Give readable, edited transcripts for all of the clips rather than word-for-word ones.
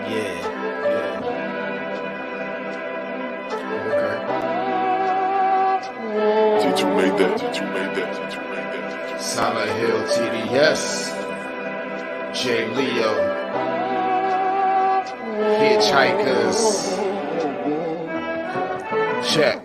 Yeah. Did you make that? Did you make that? Did you make that? Silent Hill TDS, J. Leo, Hitchhikers. Check.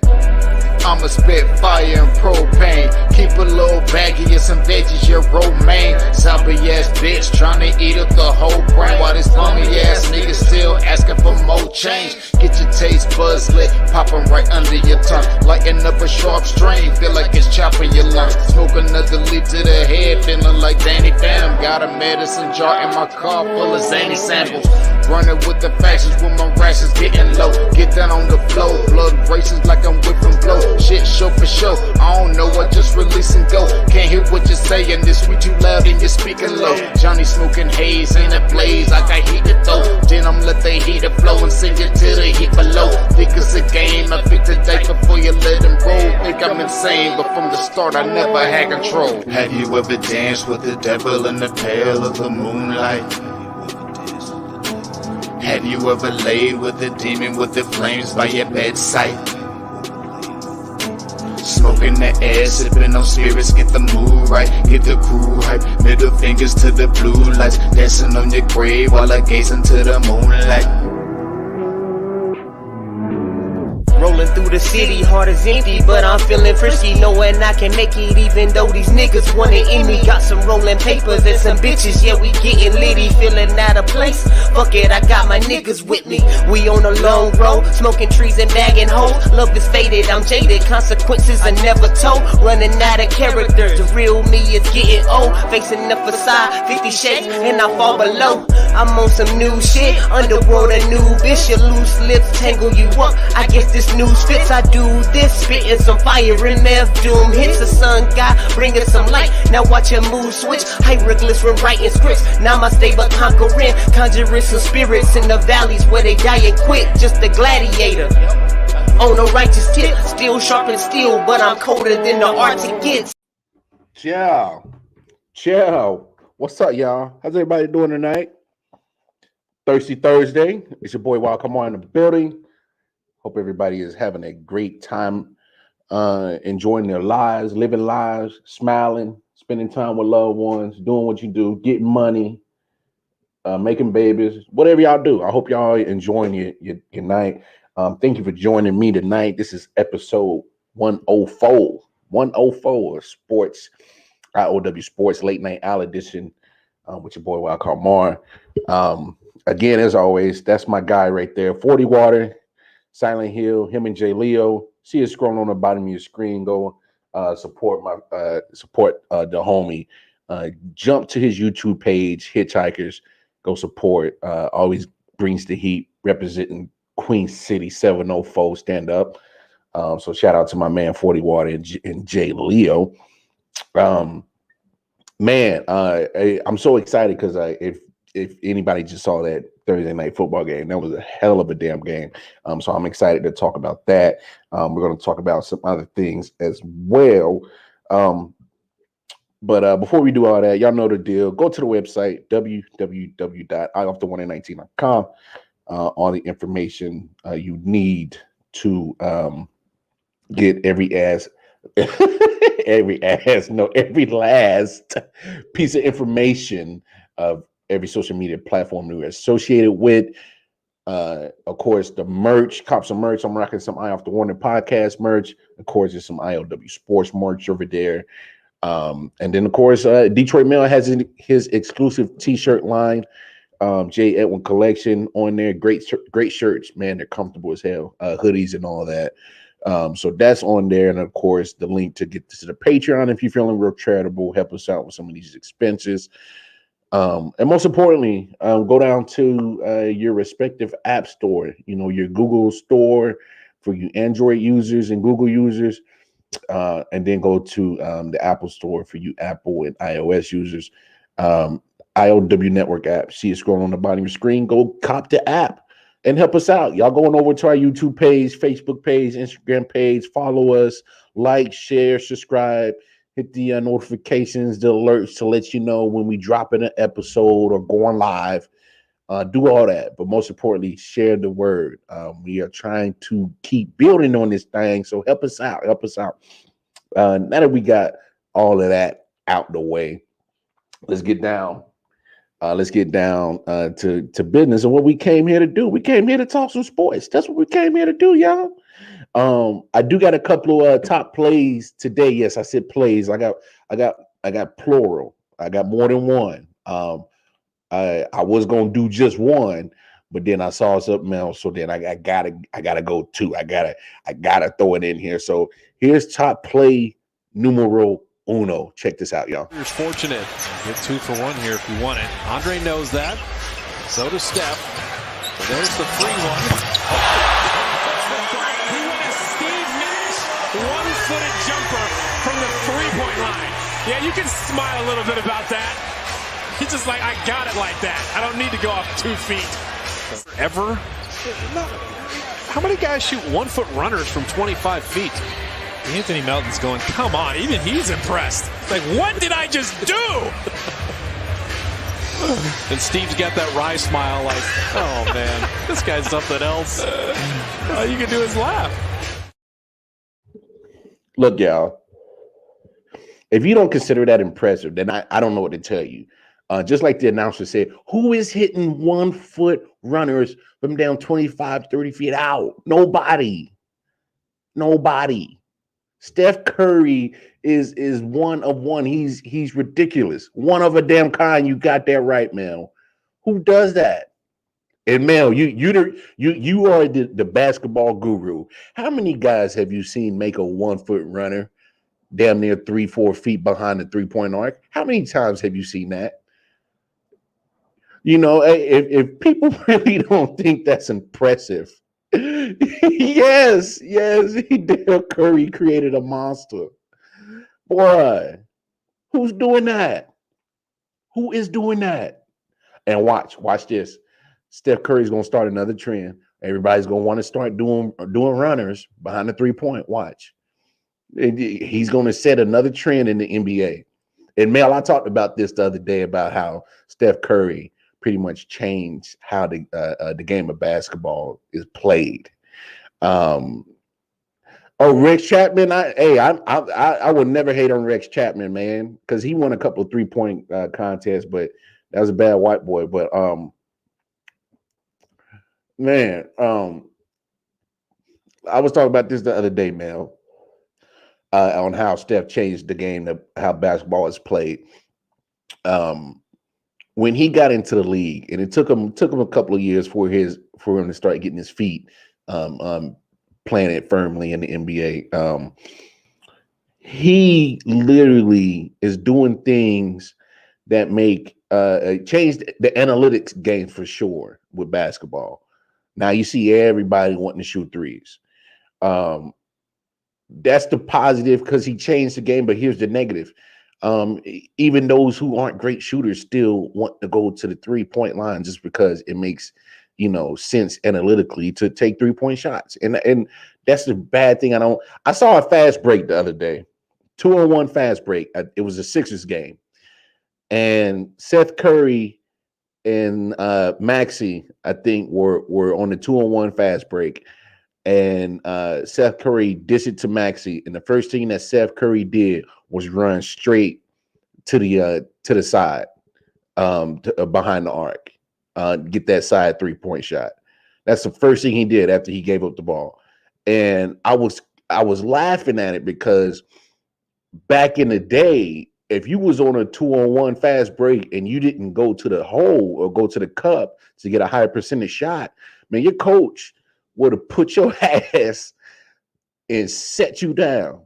I'ma spit fire and propane. Keep a little baggie of some veggies, your romaine. Zombie ass bitch tryna eat up the whole brain. While this bummy ass nigga still asking for more change. Get your taste buds lit, popping right under your tongue. Lighting up a sharp strain, feel like it's chopping your lungs. Smoke another leaf to the head, feeling like Danny Phantom. Got a medicine jar in my car full of zany samples. Running with the fashions with my rashes getting low. Get down on the floor, blood races like I'm whipping blow. Shit show for show, I don't know what, just release and go. Can't hear what you're saying, this sweet too loud and you're speaking low. Johnny smoking haze in a blaze, I got heat to throw. Then I'm let the heater flow and send it to the heat below. Think it's a game, I pick the date before you let him roll. Think I'm insane, but from the start I never had control. Have you ever danced with the devil in the pale of the moonlight? Have you ever laid with a demon with the flames by your bedside? Smoking the air, sipping on spirits, get the mood right, get the crew hype. Middle fingers to the blue lights, dancing on your grave while I gaze into the moonlight. Rolling through the city, heart is empty, but I'm feeling frisky, knowing I can make it even though these niggas want it in me. Got some rolling papers and some bitches, yeah, we getting litty, feeling out of place. Fuck it, I got my niggas with me. We on a long road, smoking trees and bagging hoes. Love is faded, I'm jaded, consequences are never told. Running out of character, the real me is getting old. Facing the facade, 50 shades, and I fall below. I'm on some new shit, underworld a new bitch. Your loose lips tangle you up, I guess this news fits. I do this, spitting some fire and meth doom hits. The sun god bringing some light, now watch your mood switch. Hieroglyphs when writing scripts, namaste but conquering. Conjuring some spirits in the valleys where they die and quit. Just a gladiator on a righteous tip, still sharp and steel, but I'm colder than the Arctic gets. Ciao. What's up, y'all? How's everybody doing tonight? Thirsty Thursday. It's your boy Wild. Come on in the building. Hope everybody is having a great time, enjoying their lives, living lives, smiling, spending time with loved ones, doing what you do, getting money, making babies, whatever y'all do. I hope y'all enjoying your night. Thank you for joining me tonight. This is episode 104. 104 of Sports, I.O.W. Sports Late Night Owl Edition with your boy Wild Mar. Again, as always, that's my guy right there, 40 Water, Silent Hill, him and J. Leo. See it scrolling on the bottom of your screen. Go support the homie. Jump to his YouTube page, Hitchhikers. Go support. Always brings the heat, representing Queen City 704. Stand up. So shout out to my man 40 Water and J. Leo. I'm so excited because if anybody just saw that Thursday night football game, that was a hell of a damn game. So I'm excited to talk about that. We're going to talk about some other things as well. But before we do all that, y'all know the deal. Go to the website, www.iof119.com. All the information you need to get every last piece of information of every social media platform we're associated with. Of course, the merch, cop some merch. I'm rocking some Eye Off the Warning podcast merch. Of course, there's some I.O.W. Sports merch over there. And then, of course, Detroit Mail has his exclusive T-shirt line, J. Edwin collection on there. Great shirts, man. They're comfortable as hell. Hoodies and all that. So that's on there. And, of course, the link to get to the Patreon if you're feeling real charitable. Help us out with some of these expenses. And most importantly, go down to your respective app store, your Google store for you Android users and Google users, and then go to the Apple store for you Apple and iOS users. I.O.W. Network app. See it scrolling on the bottom of your screen. Go cop the app and help us out. Y'all going over to our YouTube page, Facebook page, Instagram page. Follow us, like, share, subscribe. Hit the notifications, the alerts to let you know when we drop in an episode or going live. Do all that, but most importantly, share the word. We are trying to keep building on this thing, so help us out. Help us out. Now that we got all of that out the way, let's get down. To business and what we came here to do. We came here to talk some sports. That's what we came here to do, y'all. I do got a couple of top plays today. Yes, I said plays. I got plural. I got more than one. I was gonna do just one, but then I saw something else. So then I gotta go two. I gotta throw it in here. So here's top play numero uno. Check this out, y'all. You're fortunate. Get 2 for 1 here if you want it. Andre knows that. So does Steph. So there's the free one. He went a Steve Nash one-footed jumper from the three-point line. Yeah, you can smile a little bit about that. He's just like, I got it like that. I don't need to go off 2 feet. Ever? How many guys shoot 1-foot runners from 25 feet? Anthony Melton's going, come on. Even he's impressed. Like, what did I just do? And Steve's got that wry smile like, oh, man, this guy's something else. All you can do is laugh. Look, y'all, if you don't consider that impressive, then I don't know what to tell you. Just like the announcer said, who is hitting 1-foot runners from down 25, 30 feet out? Nobody. Steph Curry is one of one. He's ridiculous. One of a damn kind. You got that right, Mel. Who does that? And Mel, you are the basketball guru. How many guys have you seen make a 1-foot runner damn near 3-4 feet behind the 3-point arc? How many times have you seen that? You know, if people really don't think that's impressive, yes, Dale Curry created a monster. Boy, who's doing that? Who is doing that? And watch this. Steph Curry's gonna start another trend. Everybody's gonna want to start doing runners behind the 3-point. Watch. He's gonna set another trend in the NBA. And Mel, I talked about this the other day about how Steph Curry pretty much changed how the game of basketball is played. Rex Chapman, I would never hate on Rex Chapman, man, because he won a couple of 3-point contests, but that was a bad white boy. But I was talking about this the other day, Mel, on how Steph changed the game, how basketball is played. When he got into the league, and it took him a couple of years for him to start getting his feet planted firmly in the NBA. He literally is doing things that make change the analytics game for sure with basketball. Now you see everybody wanting to shoot threes. That's the positive because he changed the game, but here's the negative. Even those who aren't great shooters still want to go to the 3-point line just because it makes, sense analytically to take 3-point shots. And that's the bad thing. I saw a fast break the other day, 2-on-1 fast break. It was a Sixers game. And Seth Curry and Maxey, I think, were on the 2-on-1 fast break. And Seth Curry dished it to Maxey. And the first thing that Seth Curry did was run straight to the side, behind the arc, get that side 3-point shot. That's the first thing he did after he gave up the ball. And I was laughing at it because back in the day, if you was on a 2-on-1 fast break and you didn't go to the hole or go to the cup to get a higher percentage shot, man, your coach would have put your ass and set you down.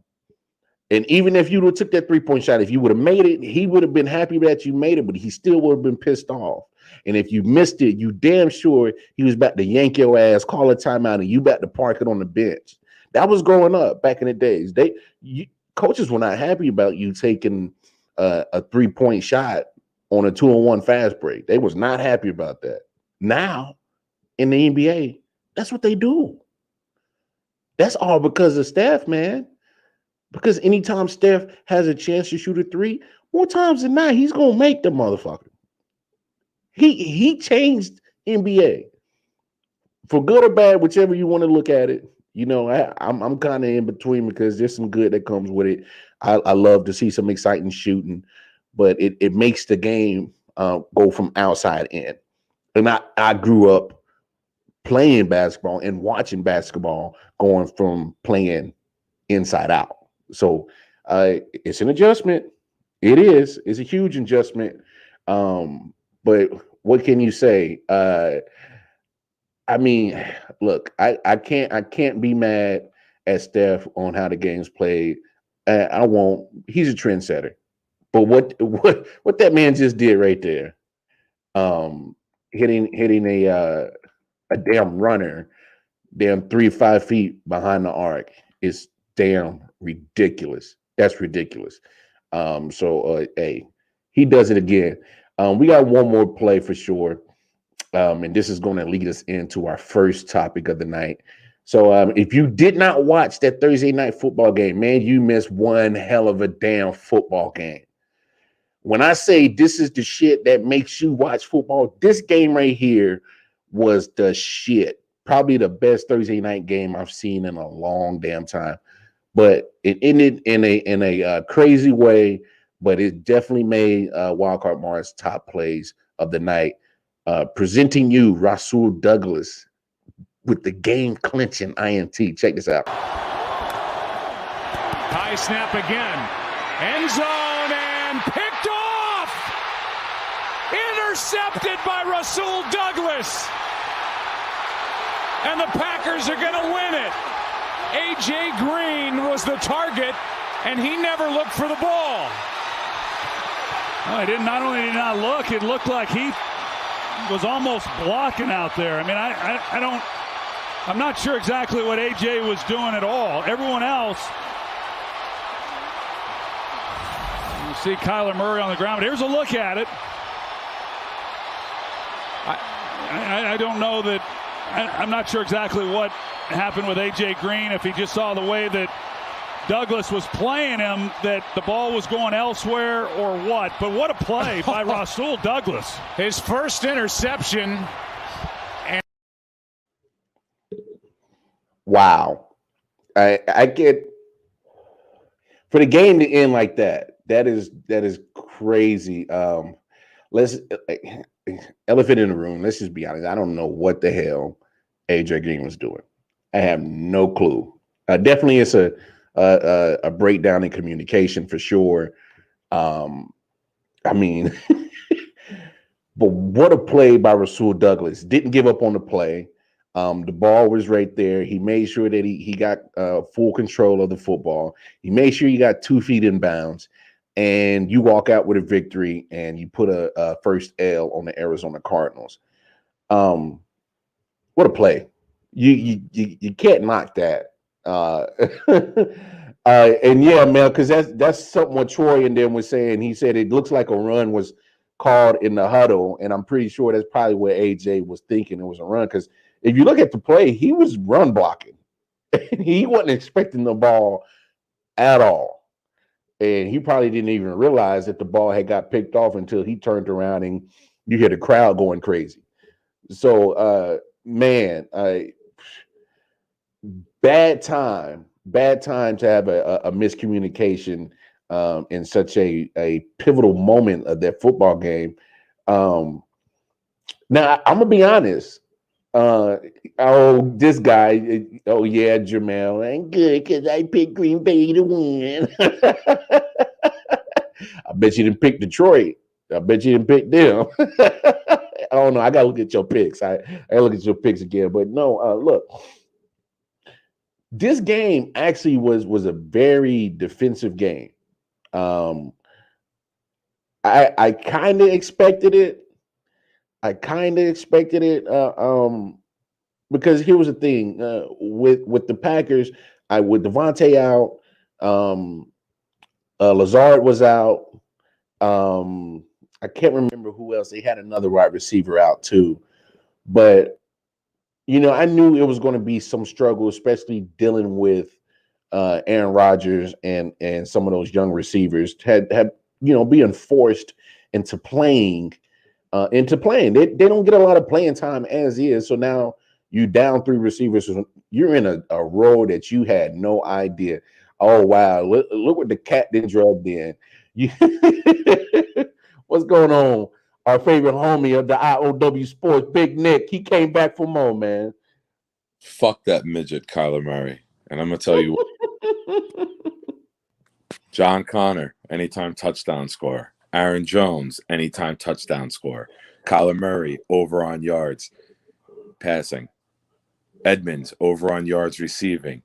And even if you would have took that 3-point shot, if you would have made it, he would have been happy that you made it, but he still would have been pissed off. And if you missed it, you damn sure he was about to yank your ass, call a timeout, and you about to park it on the bench. That was growing up back in the days. Coaches were not happy about you taking a 3-point shot on a 2-on-1 fast break. They was not happy about that. Now, in the NBA, that's what they do. That's all because of Steph, man. Because anytime Steph has a chance to shoot a 3, more times than not, he's gonna make the motherfucker. He changed NBA. For good or bad, whichever you want to look at it, you know, I'm kind of in between because there's some good that comes with it. I love to see some exciting shooting, but it makes the game go from outside in. And I grew up playing basketball and watching basketball going from playing inside out. So it's an adjustment. It is. It's a huge adjustment. But what can you say? I mean, look, I can't be mad at Steph on how the game's played. I won't. He's a trendsetter. But what that man just did right there, hitting a damn runner, damn 5 feet behind the arc is damn ridiculous. That's ridiculous. Hey, he does it again. We got one more play for sure. And this is going to lead us into our first topic of the night. So if you did not watch that Thursday night football game, man, you missed one hell of a damn football game. When I say this is the shit that makes you watch football, this game right here was the shit. Probably the best Thursday night game I've seen in a long damn time. But it ended in a crazy way, but it definitely made Wildcard Mars top plays of the night. Presenting you Rasul Douglas with the game clinching INT. Check this out. High snap again. End zone and picked off. Intercepted by Rasul Douglas. And the Packers are going to win it. A.J. Green was the target, and he never looked for the ball. No, he didn't. Not only did he not look, it looked like he was almost blocking out there. I mean, I'm not sure exactly what A.J. was doing at all. Everyone else, you see Kyler Murray on the ground, but here's a look at it. I don't know that. I'm not sure exactly what happened with A.J. Green, if he just saw the way that Douglas was playing him, that the ball was going elsewhere or what. But what a play by Rasul Douglas. His first interception. Wow. I get for the game to end like that. That is crazy. Let's elephant in the room. Let's just be honest. I don't know what the hell A.J. Green was doing. I have no clue. Definitely, it's a breakdown in communication for sure. I mean, but what a play by Rasul Douglas. Didn't give up on the play. The ball was right there. He made sure that he got full control of the football. He made sure he got 2 feet in bounds. And you walk out with a victory, and you put a first L on the Arizona Cardinals. What a play! You can't knock that. And yeah, Mel, because that's something what Troy and them was saying. He said it looks like a run was called in the huddle, and I'm pretty sure that's probably what AJ was thinking it was a run. Because if you look at the play, he was run blocking. He wasn't expecting the ball at all. And he probably didn't even realize that the ball had got picked off until he turned around and you hear the crowd going crazy. So, man, bad time to have a miscommunication in such a pivotal moment of that football game. Now, I'm gonna be honest. This guy, oh yeah, Jamel, ain't good because I picked Green Bay to win. I bet you didn't pick Detroit. I bet you didn't pick them. I don't know. I gotta look at your picks. I look at your picks again. But no, look, this game actually was a very defensive game. I kind of expected it. Because here was the thing with the Packers, with Devontae out, Lazard was out. I can't remember who else. They had another wide receiver out too, but I knew it was going to be some struggle, especially dealing with Aaron Rodgers and some of those young receivers had being forced into playing into playing. They don't get a lot of playing time as is. So now you down 3 receivers. You're in a role that you had no idea. Oh wow! Look what the cat did drugged in. You, what's going on? Our favorite homie of the I.O.W. Sports, Big Nick. He came back for more, man. Fuck that midget, Kyler Murray. And I'm gonna tell you what. John Connor, anytime touchdown score. Aaron Jones, anytime touchdown score. Kyler Murray, over on yards passing. Edmonds, over on yards receiving.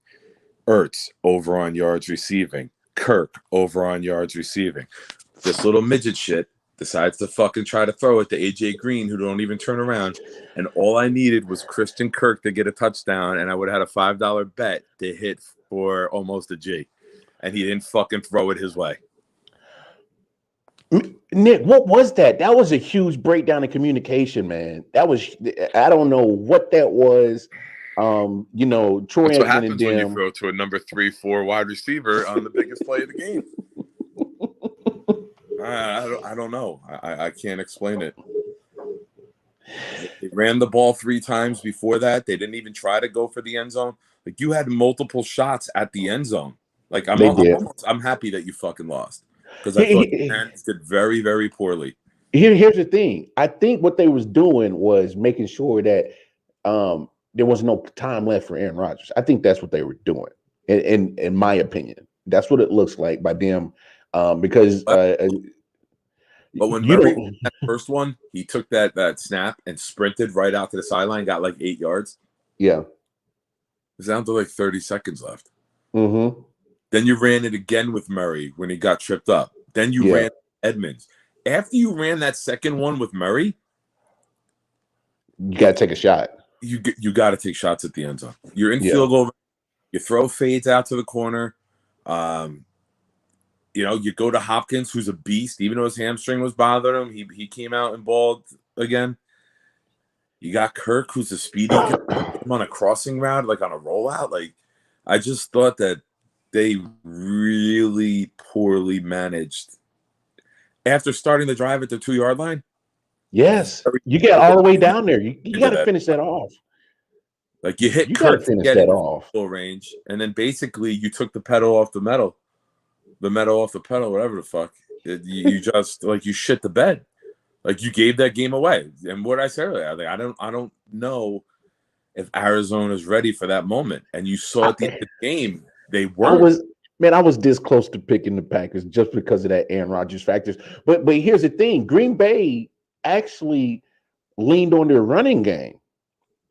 Ertz, over on yards receiving. Kirk, over on yards receiving. This little midget shit decides to fucking try to throw it to A.J. Green, who don't even turn around. And all I needed was Christian Kirk to get a touchdown, and I would have had a $5 bet to hit for almost a G. And he didn't fucking throw it his way. Nick, what was that? That was a huge breakdown in communication, man. That was, I don't know what that was. Troy That's what Aikman happens and when you them. throw to a number 3-4 wide receiver on the biggest play of the game. I don't know. I can't explain it. They ran the ball 3 times before that. They didn't even try to go for the end zone. Like, you had multiple shots at the end zone. Like, I'm happy that you fucking lost, because I thought the Giants did very, very poorly. Here's the thing. I think what they was doing was making sure that there was no time left for Aaron Rodgers. I think that's what they were doing. In my opinion, that's what it looks like by them. Because but when Murray that first one, he took that snap and sprinted right out to the sideline, got like 8 yards. Yeah, it's down to like 30 seconds left. Mm-hmm. Then you ran it again with Murray when he got tripped up. Then you ran Edmonds. After you ran that second one with Murray, you got to take a shot. You got to take shots at the end zone. You're in field goal. You throw fades out to the corner. You go to Hopkins, who's a beast. Even though his hamstring was bothering him, he came out and balled again. You got Kirk, who's a speedy guy, on a crossing route, like on a rollout. Like, I just thought that they really poorly managed after starting the drive at the 2-yard line. Yes, you get all the way down there. You got to finish that off. Like, you hit Kirk to get it off full range, and then basically you took the pedal off the metal off the pedal, whatever the fuck. You just like you shit the bed. Like, you gave that game away. And what I said earlier, like, I don't know if Arizona's ready for that moment. And you saw at the end of the game, they weren't. I was this close to picking the Packers just because of that Aaron Rodgers factors. But here's the thing: Green Bay actually leaned on their running game.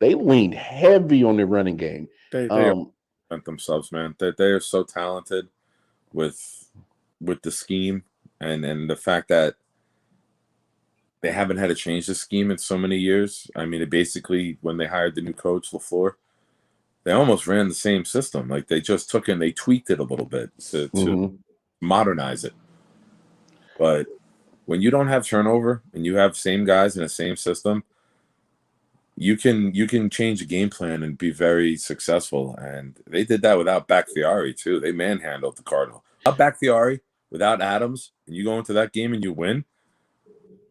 They leaned heavy on their running game. They themselves, man. They are so talented with the scheme and the fact that they haven't had to change the scheme in so many years. I mean, when they hired the new coach, LaFleur, they almost ran the same system. Like, they just took it and they tweaked it a little bit to modernize it. But when you don't have turnover and you have same guys in the same system, you can change the game plan and be very successful. And they did that without Bakhtiari too. They manhandled the Cardinal. Without Bakhtiari, without Adams, and you go into that game and you win.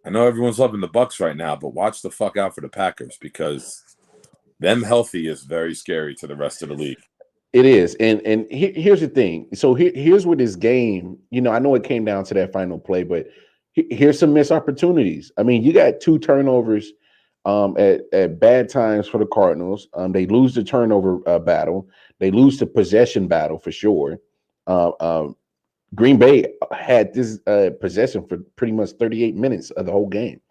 I know everyone's loving the Bucs right now, but watch the fuck out for the Packers, because them healthy is very scary to the rest of the league. It is. And here's the thing. So here's where this game, I know it came down to that final play, but here's some missed opportunities. I mean, you got 2 turnovers at bad times for the Cardinals. They lose the turnover battle. They lose the possession battle for sure. Green Bay had this possession for pretty much 38 minutes of the whole game.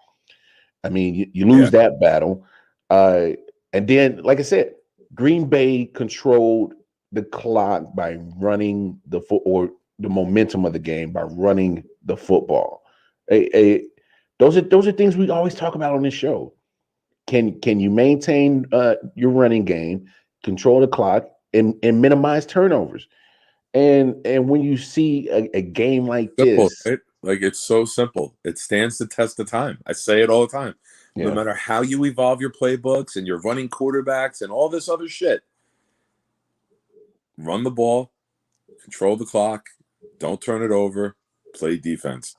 I mean, you lose that battle. And then, like I said, Green Bay controlled the clock by running or the momentum of the game by running the football. Those are things we always talk about on this show. Can you maintain your running game, control the clock, and minimize turnovers? And when you see a game like this, right? Like, it's so simple. It stands the test of time. I say it all the time. No matter how you evolve your playbooks and you're running quarterbacks and all this other shit, run the ball, control the clock, don't turn it over, play defense.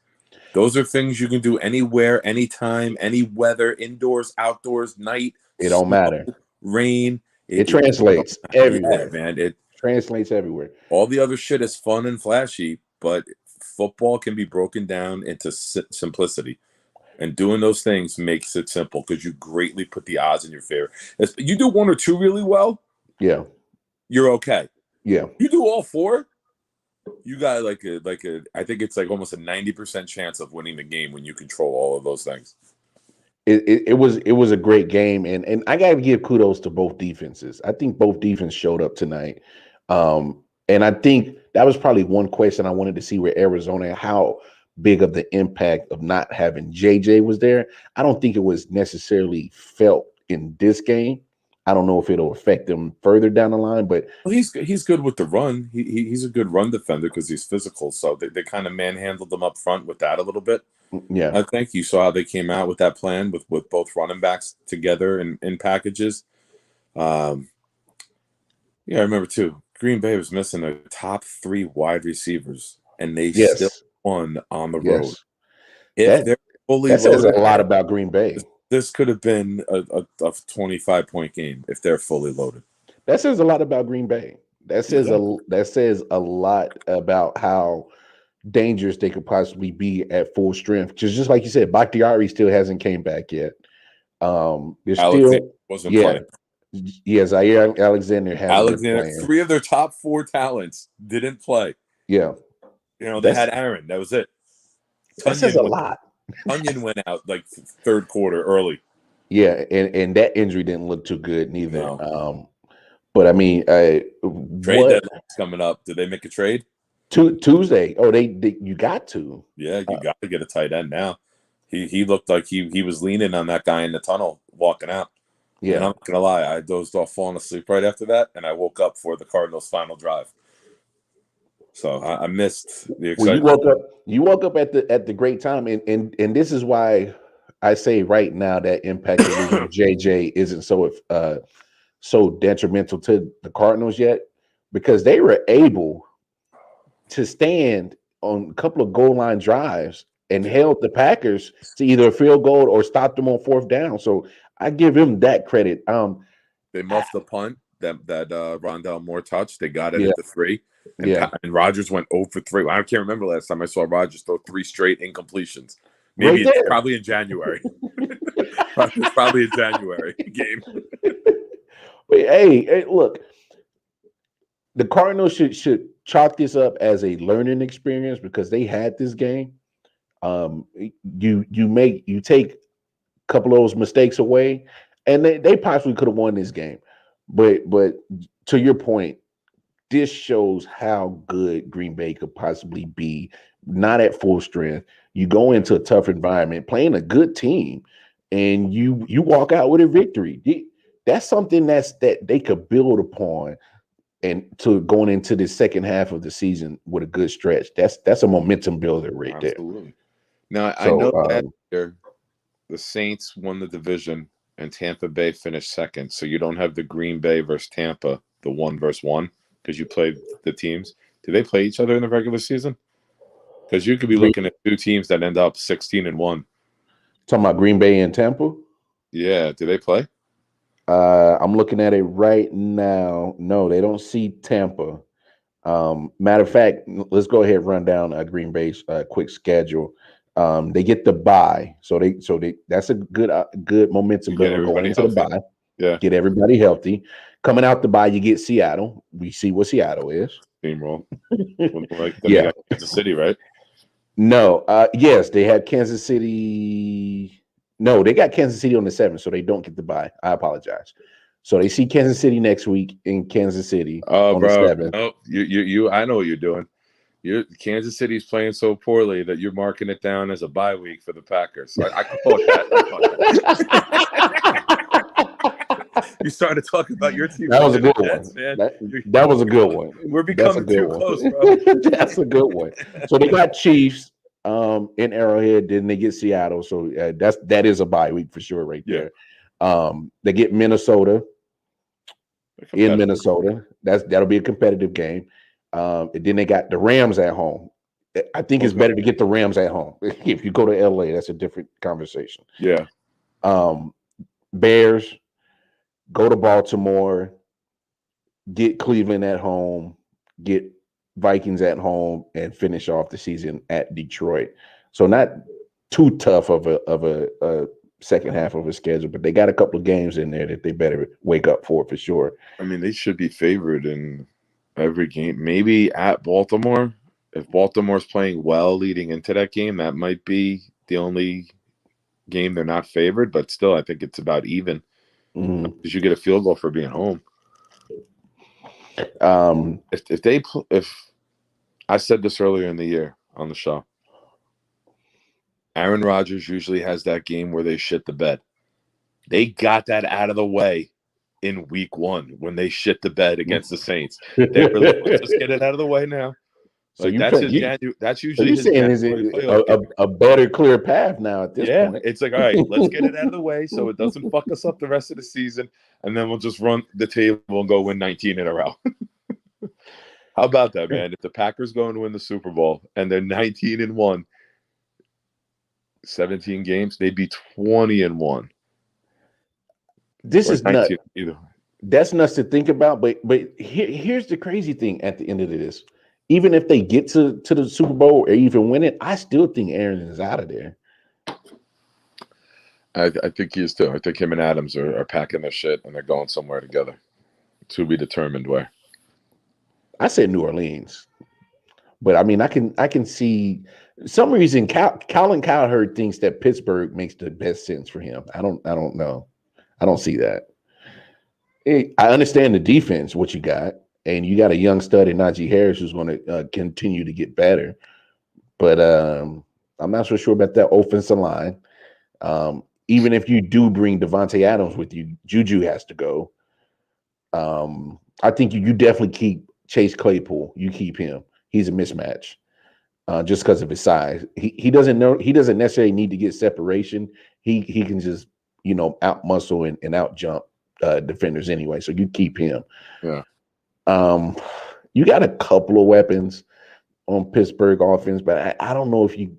Those are things you can do anywhere, anytime, any weather, indoors, outdoors, night, It don't snow, matter. rain. It translates everywhere. Yeah, man. It translates everywhere. all the other shit is fun and flashy, but football can be broken down into simplicity. And doing those things makes it simple because you greatly put the odds in your favor. If you do one or two really well, Yeah. you're okay. Yeah. You do all four, you got like a I think it's like almost a 90% chance of winning the game when you control all of those things. It was a great game, and I gotta give kudos to both defenses. I think both defense showed up tonight. And I think that was probably one question I wanted to see where Arizona, how big of the impact of not having JJ was there. I don't think it was necessarily felt in this game. I don't know if it'll affect them further down the line, but well, he's good with the run. He's a good run defender because he's physical. So they kind of manhandled them up front with that a little bit. yeah, I think you saw how they came out with that plan with both running backs together in packages. Yeah, I remember too. Green Bay was missing their top 3 wide receivers, and they still won on the road. If they're fully that says loaded, a lot about Green Bay. This could have been a 25-point game if they're fully loaded. That says a lot about Green Bay. That says a lot about how dangerous they could possibly be at full strength. Just like you said, Bakhtiari still hasn't came back yet. There's Alexander wasn't playing. Yes, Zaire Alexander hasn't been playing. 3 of their top 4 talents didn't play. Yeah. You know, they had Aaron. That was it. That says a lot. Onion went out like third quarter early. Yeah, and that injury didn't look too good neither. No. But I mean, trade deadline's coming up. Did they make a trade? Tuesday. Oh, they you got to. Yeah, you got to get a tight end now. He looked like he was leaning on that guy in the tunnel walking out. Yeah, and I'm not gonna lie, I dozed off falling asleep right after that, and I woke up for the Cardinals' final drive. So I missed the excitement. Well, you woke up at the great time, and this is why I say right now that impact of losing JJ isn't so detrimental to the Cardinals yet, because they were able to stand on a couple of goal line drives and held the Packers to either a field goal or stop them on 4th down. So I give him that credit. They muffed the punt that Rondale Moore touched. They got it at the 3. And Rodgers went 0 for 3. I can't remember last time I saw Rodgers throw 3 straight incompletions. Maybe it's probably in January. probably a January game. But hey, look, the Cardinals should chalk this up as a learning experience because they had this game. You take a couple of those mistakes away, and they possibly could have won this game. But to your point, this shows how good Green Bay could possibly be, not at full strength. You go into a tough environment, playing a good team, and you walk out with a victory. That's something that they could build upon, and to going into the second half of the season with a good stretch. That's a momentum builder right there. Absolutely. Now I know that the Saints won the division and Tampa Bay finished second, so you don't have the Green Bay versus Tampa, the 1 versus 1. Because you played the teams. Do they play each other in the regular season? Because you could be looking at 2 teams that end up 16-1. Talking about Green Bay and Tampa? Yeah. Do they play? I'm looking at it right now. No, they don't see Tampa. Matter of fact, let's go ahead and run down Green Bay's quick schedule. They get the bye, so they that's a good momentum builder going into the bye. Yeah, get everybody healthy. Coming out the bye, you get Seattle. We see what Seattle is. Steamroll. They got Kansas City, right? No. Yes, they had Kansas City. No, they got Kansas City on the 7th, so they don't get the bye. I apologize. So they see Kansas City next week in Kansas City on the 7th. No, you. I know what you're doing. Kansas City's playing so poorly that you're marking it down as a bye week for the Packers. So I can call that. You started to talk about your team. That was a good one. That was a good one. We're becoming too close, bro. That's a good one. So they got Chiefs in Arrowhead, then they get Seattle. So that is a bye week for sure right there. They get Minnesota in Minnesota. That'll be a competitive game. And then they got the Rams at home. I think it's better to get the Rams at home. If you go to LA, that's a different conversation. Yeah. Bears, go to Baltimore, get Cleveland at home, get Vikings at home, and finish off the season at Detroit. So not too tough of a second half of a schedule, but they got a couple of games in there that they better wake up for sure. I mean, they should be favored in every game. Maybe at Baltimore. If Baltimore's playing well leading into that game, that might be the only game they're not favored. But still, I think it's about even. Because you get a field goal for being home. If I said this earlier in the year on the show, Aaron Rodgers usually has that game where they shit the bed. They got that out of the way in week 1 when they shit the bed against the Saints. They were like, let's just get it out of the way now. So That's usually his saying is a better clear path now at this point. It's like, all right, let's get it out of the way so it doesn't fuck us up the rest of the season, and then we'll just run the table and go win 19 in a row. How about that, man? If the Packers go and win the Super Bowl and they're 19-1, 17 games, they'd be 20-1. This is nuts. That's nuts to think about, but here's the crazy thing at the end of this. Even if they get to the Super Bowl or even win it, I still think Aaron is out of there. I think he is too. I think him and Adams are packing their shit and they're going somewhere together. To be determined where. I said New Orleans, but I mean I can see some reason Colin Cowherd thinks that Pittsburgh makes the best sense for him. I don't know. I don't see that. I understand the defense, what you got. And you got a young stud in Najee Harris who's going to continue to get better. But I'm not so sure about that offensive line. Even if you do bring Devontae Adams with you, Juju has to go. I think you definitely keep Chase Claypool. You keep him. He's a mismatch just because of his size. He doesn't necessarily need to get separation. He can just, out muscle and out jump defenders anyway. So you keep him. Yeah. You got a couple of weapons on Pittsburgh offense, but I don't know if you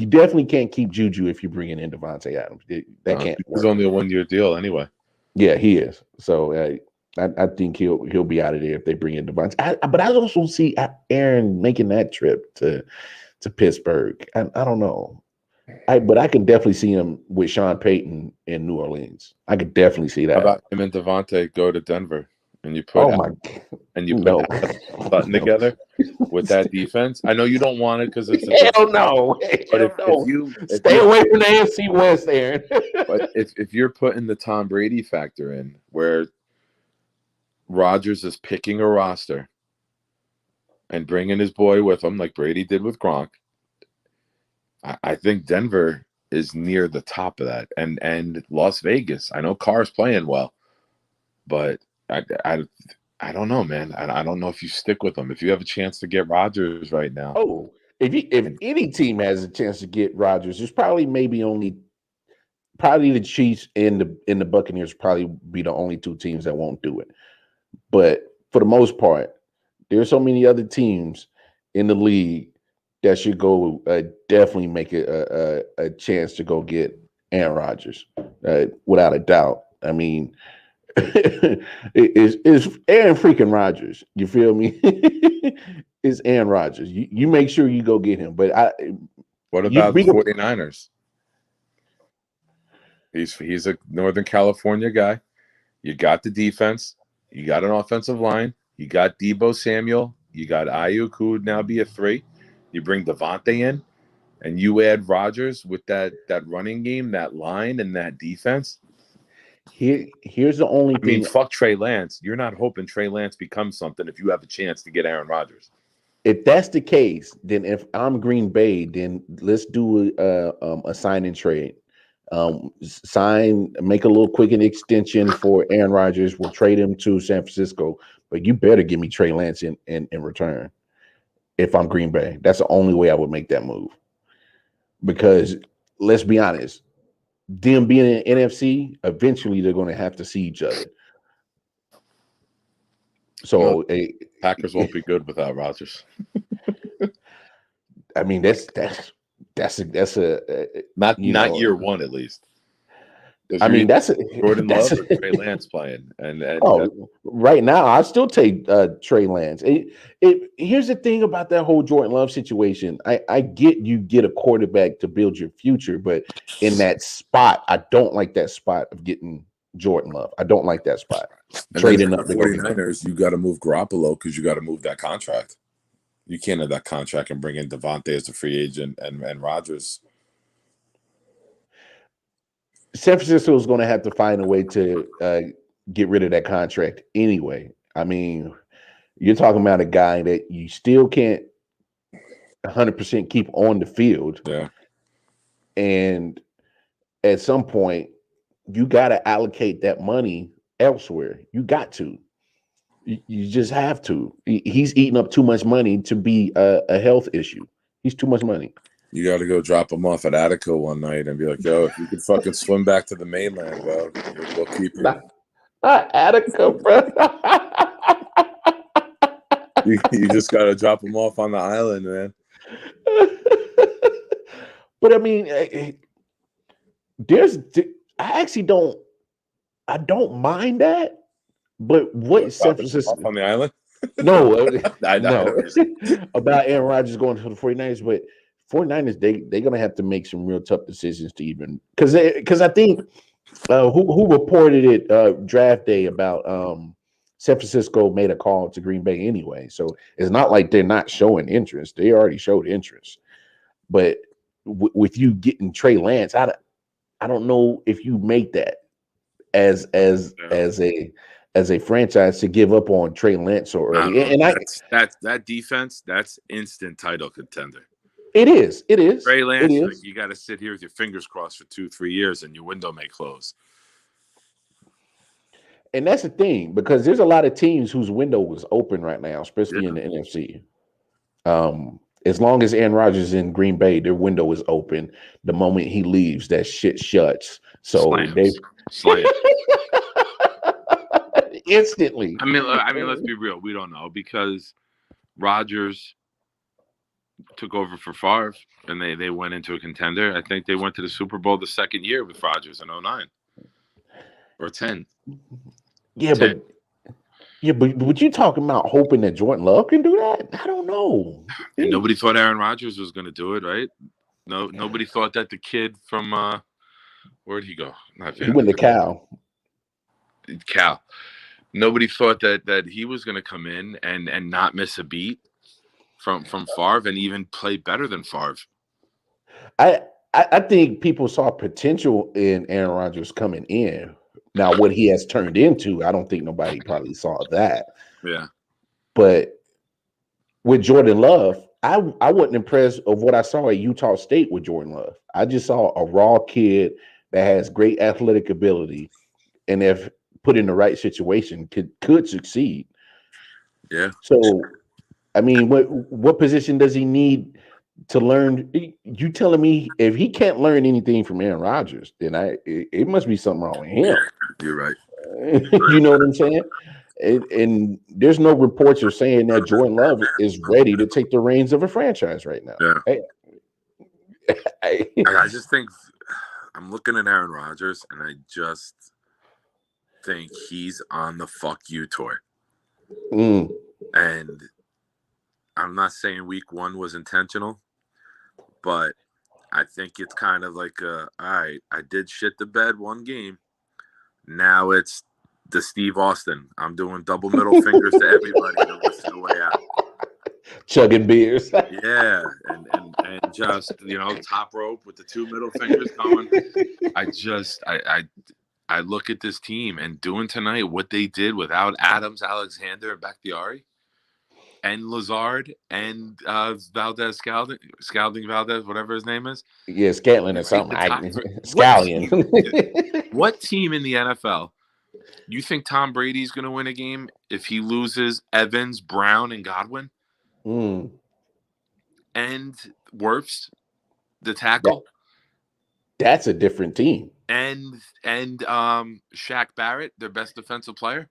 definitely can't keep Juju if you're bringing in Devontae Adams. That can't work. He's only a 1-year deal anyway. Yeah, he is. So I think he'll be out of there if they bring in Devontae. But I also see Aaron making that trip to Pittsburgh. I don't know. But I can definitely see him with Sean Payton in New Orleans. I could definitely see that. How about him and Devontae go to Denver? And you put Button together with that defense. I know you don't want it because it's hell no. But if you stay away from the AFC West, Aaron. But if you're putting the Tom Brady factor in, where Rodgers is picking a roster and bringing his boy with him, like Brady did with Gronk, I think Denver is near the top of that, and Las Vegas. I know Carr's playing well, but I don't know, man. I don't know if you stick with them. If you have a chance to get Rodgers right now. Oh, if any team has a chance to get Rodgers, there's probably the Chiefs and the Buccaneers probably be the only two teams that won't do it. But for the most part, there's so many other teams in the league that should go definitely make a chance to go get Aaron Rodgers without a doubt. I mean, it's Aaron freaking Rodgers. You feel me? It's Aaron Rodgers. You make sure you go get him. But what about the 49ers? He's a Northern California guy. You got the defense. You got an offensive line. You got Deebo Samuel. You got I.O.W, who would now be a 3. You bring Devontae in, and you add Rodgers with that running game, that line, and that defense. Here's the only thing. I mean, fuck Trey Lance. You're not hoping Trey Lance becomes something if you have a chance to get Aaron Rodgers. If that's the case, then if I'm Green Bay, then let's do a sign and trade. Make a little quick extension for Aaron Rodgers. We'll trade him to San Francisco, but you better give me Trey Lance in return. If I'm Green Bay, that's the only way I would make that move. Because let's be honest, them being in NFC, eventually they're going to have to see each other. So Packers won't be good without Rodgers. I mean, that's a Not you know, year one at least. I mean, that's a Jordan that's Love or Trey Lance playing, and right now I still take Trey Lance. Here's the thing about that whole Jordan Love situation. I get you get a quarterback to build your future, but in that spot, I don't like that spot of getting Jordan Love. I don't like that spot. and Trading then up for to the go. 49ers, you got to move Garoppolo because you got to move that contract. You can't have that contract and bring in Devontae as a free agent and Rodgers. San Francisco is going to have to find a way to get rid of that contract anyway. I mean, you're talking about a guy that you still can't 100% keep on the field. Yeah. And at some point, you got to allocate that money elsewhere. You got to. You just have to. He's eating up too much money to be a health issue. He's too much money. You got to go drop him off at Attica one night and be like, yo, if you could fucking swim back to the mainland, bro, we'll keep you. Not Attica, bro. You just got to drop him off on the island, man. But I mean, I actually don't mind that. But what San Francisco on the island? No, I no. About Aaron Rodgers going to the 49ers, but 49ers, they're gonna have to make some real tough decisions to even because I think who reported it draft day about San Francisco made a call to Green Bay anyway. So it's not like they're not showing interest. They already showed interest. But with you getting Trey Lance, I don't know if you make that as a franchise to give up on Trey Lance so early. And that defense, that's instant title contender. It is. Trey Lance, it is. like, you got to sit here with your fingers crossed for 2-3 years, and your window may close. And that's the thing, because there's a lot of teams whose window was open right now, especially in the NFC. As long as Aaron Rodgers is in Green Bay, their window is open. The moment he leaves, that shit shuts. So Slams. Instantly. I mean, let's be real. We don't know, because Rodgers took over for Favre, and they went into a contender. I think they went to the Super Bowl the second year with Rodgers in 2009 or 10. Yeah, 10. But you talking about hoping that Jordan Love can do that? I don't know. And nobody thought Aaron Rodgers was going to do it, right? No, nobody thought that the kid from where'd he go? He went to Cal. Nobody thought that he was going to come in and not miss a beat from Favre and even play better than Favre. I think people saw potential in Aaron Rodgers coming in. Now, what he has turned into, I don't think nobody probably saw that. Yeah. But with Jordan Love, I wasn't impressed of what I saw at Utah State with Jordan Love. I just saw a raw kid that has great athletic ability, and if put in the right situation, could succeed. Yeah. So, I mean, what position does he need to learn? You telling me if he can't learn anything from Aaron Rodgers, then it must be something wrong with him. You're right. You know what I'm saying? And there's no reports are saying that Jordan Love is ready to take the reins of a franchise right now. Yeah. I just think I'm looking at Aaron Rodgers, and I just think he's on the fuck you tour. And I'm not saying week 1 was intentional, but I think it's kind of like, all right, I did shit the bed one game. Now it's the Steve Austin. I'm doing double middle fingers to everybody the rest of the way out. Chugging beers. Yeah, and just, top rope with the 2 middle fingers going. I look at this team and doing tonight what they did without Adams, Alexander, and Bakhtiari, and Lazard, and Valdez Scalding Valdez, whatever his name is. Yeah, Scantlin or something. Scallion. What team in the NFL? You think Tom Brady's going to win a game if he loses Evans, Brown, and Godwin? And Wirfs, the tackle? That's a different team. And Shaq Barrett, their best defensive player?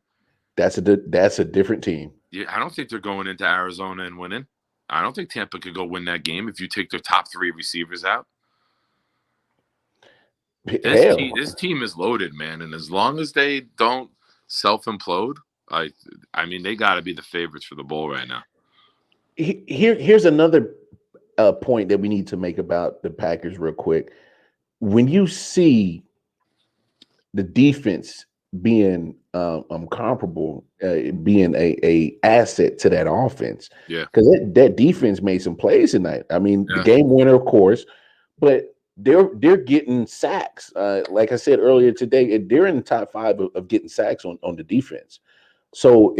That's a different team. Yeah, I don't think they're going into Arizona and winning. I don't think Tampa could go win that game if you take their top 3 receivers out. This team is loaded, man, and as long as they don't self-implode, I mean, they got to be the favorites for the bowl right now. Here's another point that we need to make about the Packers real quick. When you see the defense being comparable, being a asset to that offense, because that defense made some plays tonight. I mean, the game winner, of course, but they're getting sacks. Like I said earlier today, they're in the top 5 of getting sacks on the defense. So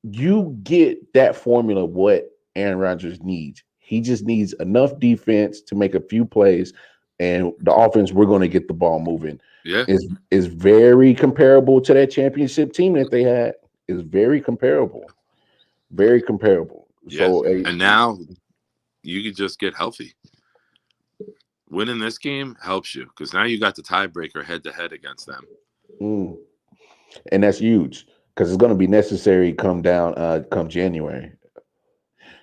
you get that formula what Aaron Rodgers needs. He just needs enough defense to make a few plays, and the offense, we're going to get the ball moving. Is very comparable to that championship team that they had. Is very comparable. Very comparable. So and now you can just get healthy. Winning this game helps you because now you got the tiebreaker head-to-head against them. And that's huge because it's going to be necessary come January.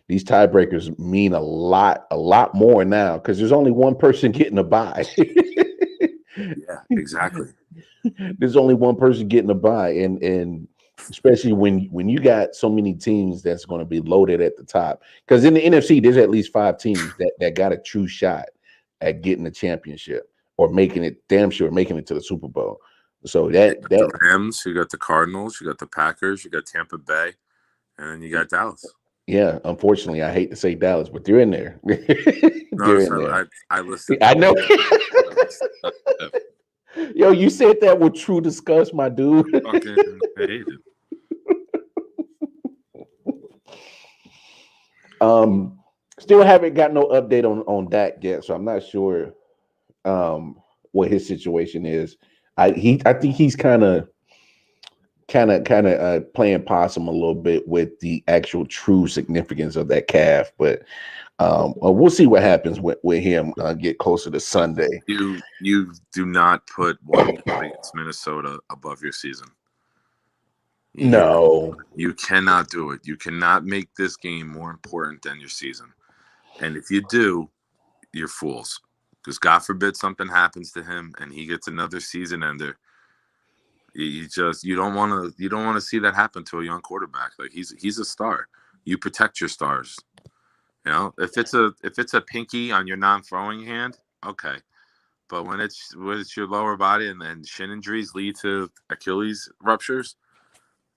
These tiebreakers mean a lot more now because there's only one person getting a bye. Yeah, exactly. There's only one person getting a bye, and especially when you got so many teams that's going to be loaded at the top. Because in the NFC, there's at least 5 teams that got a true shot at getting the championship or making it to the Super Bowl. So that the Rams, you got the Cardinals, you got the Packers, you got Tampa Bay, and then you got Dallas. Yeah, unfortunately, I hate to say Dallas, but they're in there. I listened. I know. Yo, you said that with true disgust, my dude. Fucking hate it. Still haven't got no update on Dak yet, so I'm not sure what his situation is. I think he's kind of playing possum a little bit with the actual true significance of that calf, but we'll see what happens with him get closer to Sunday. You do not put one against Minnesota above your season. No, you cannot do it. You cannot make this game more important than your season. And if you do, you're fools. Because God forbid something happens to him and he gets another season ender. You don't want to see that happen to a young quarterback. Like he's a star. You protect your stars. You know, if it's a pinky on your non-throwing hand, okay. But when it's your lower body and then shin injuries lead to Achilles ruptures,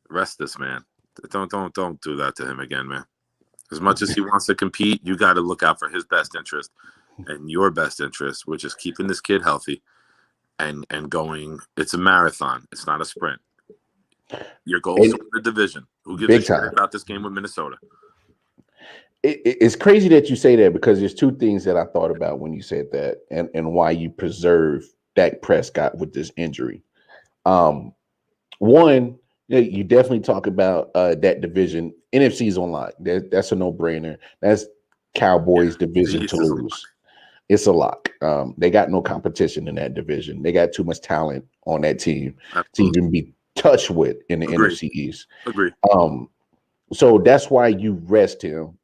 rest this man. Don't do that to him again, man. As much as he wants to compete, you got to look out for his best interest and your best interest, which is keeping this kid healthy and going. It's a marathon. It's not a sprint. Your goal is to win the division. Who gives a shit about this game with Minnesota? It's crazy that you say that because there's 2 things that I thought about when you said that and why you preserve Dak Prescott with this injury. One, you definitely talk about that division. NFC's on lock. That's a no-brainer. That's Cowboys division to lose. It's a lock. They got no competition in that division. They got too much talent on that team to even be touched with in the NFC East. Agree. So that's why you rest him,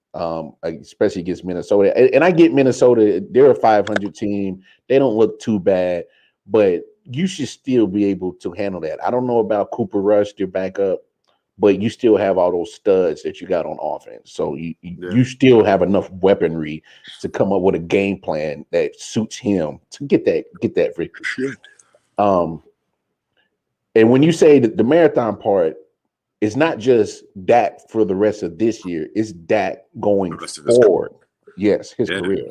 especially against Minnesota. And I get Minnesota. They're a 500 team. They don't look too bad, but you should still be able to handle that. I don't know about Cooper Rush, their backup, but you still have all those studs that you got on offense. So you still have enough weaponry to come up with a game plan that suits him to get that victory. And when you say that the marathon part, it's not just Dak for the rest of this year, it's Dak going forward. Yes, his career.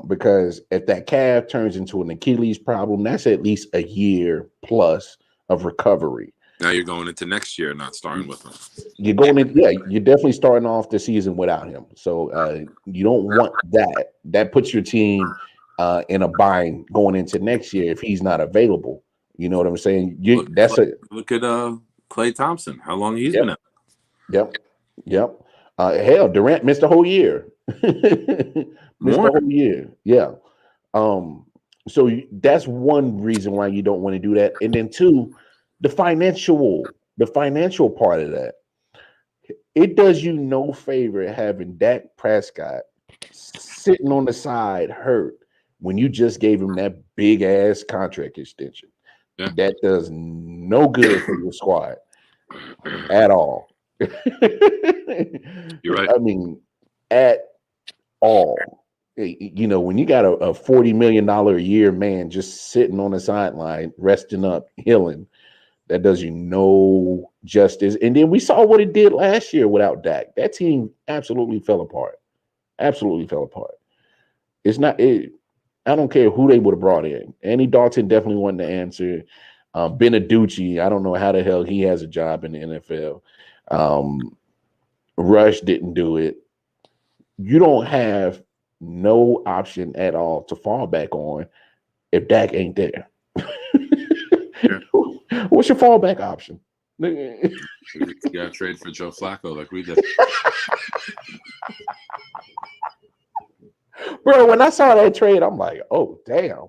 Because if that calf turns into an Achilles problem, that's at least a year plus of recovery. Now you're going into next year, not starting with him. You're going in, you're definitely starting off the season without him. So you don't want that. That puts your team in a bind going into next year if he's not available. You know what I'm saying? Look at Klay Thompson. How long he's been out? Yep. Hell, Durant missed the whole year. The whole year. Yeah. So that's one reason why you don't want to do that. And then 2, the financial part of that. it does you no favor having Dak Prescott sitting on the side hurt when you just gave him that big ass contract extension. Yeah. That does no good for your squad at all. You're right. I mean, at all. You know, when you got a $40 million a year man just sitting on the sideline, resting up, healing, that does you no justice. And then we saw what it did last year without Dak. That team absolutely fell apart. Absolutely fell apart. It's not. I don't care who they would have brought in. Andy Dalton definitely wasn't the answer. Benaducci, I don't know how the hell he has a job in the NFL. Rush didn't do it. You don't have no option at all to fall back on if Dak ain't there. Yeah. What's your fallback option? You got to trade for Joe Flacco like we did. Bro, when I saw that trade, I'm like, oh, damn.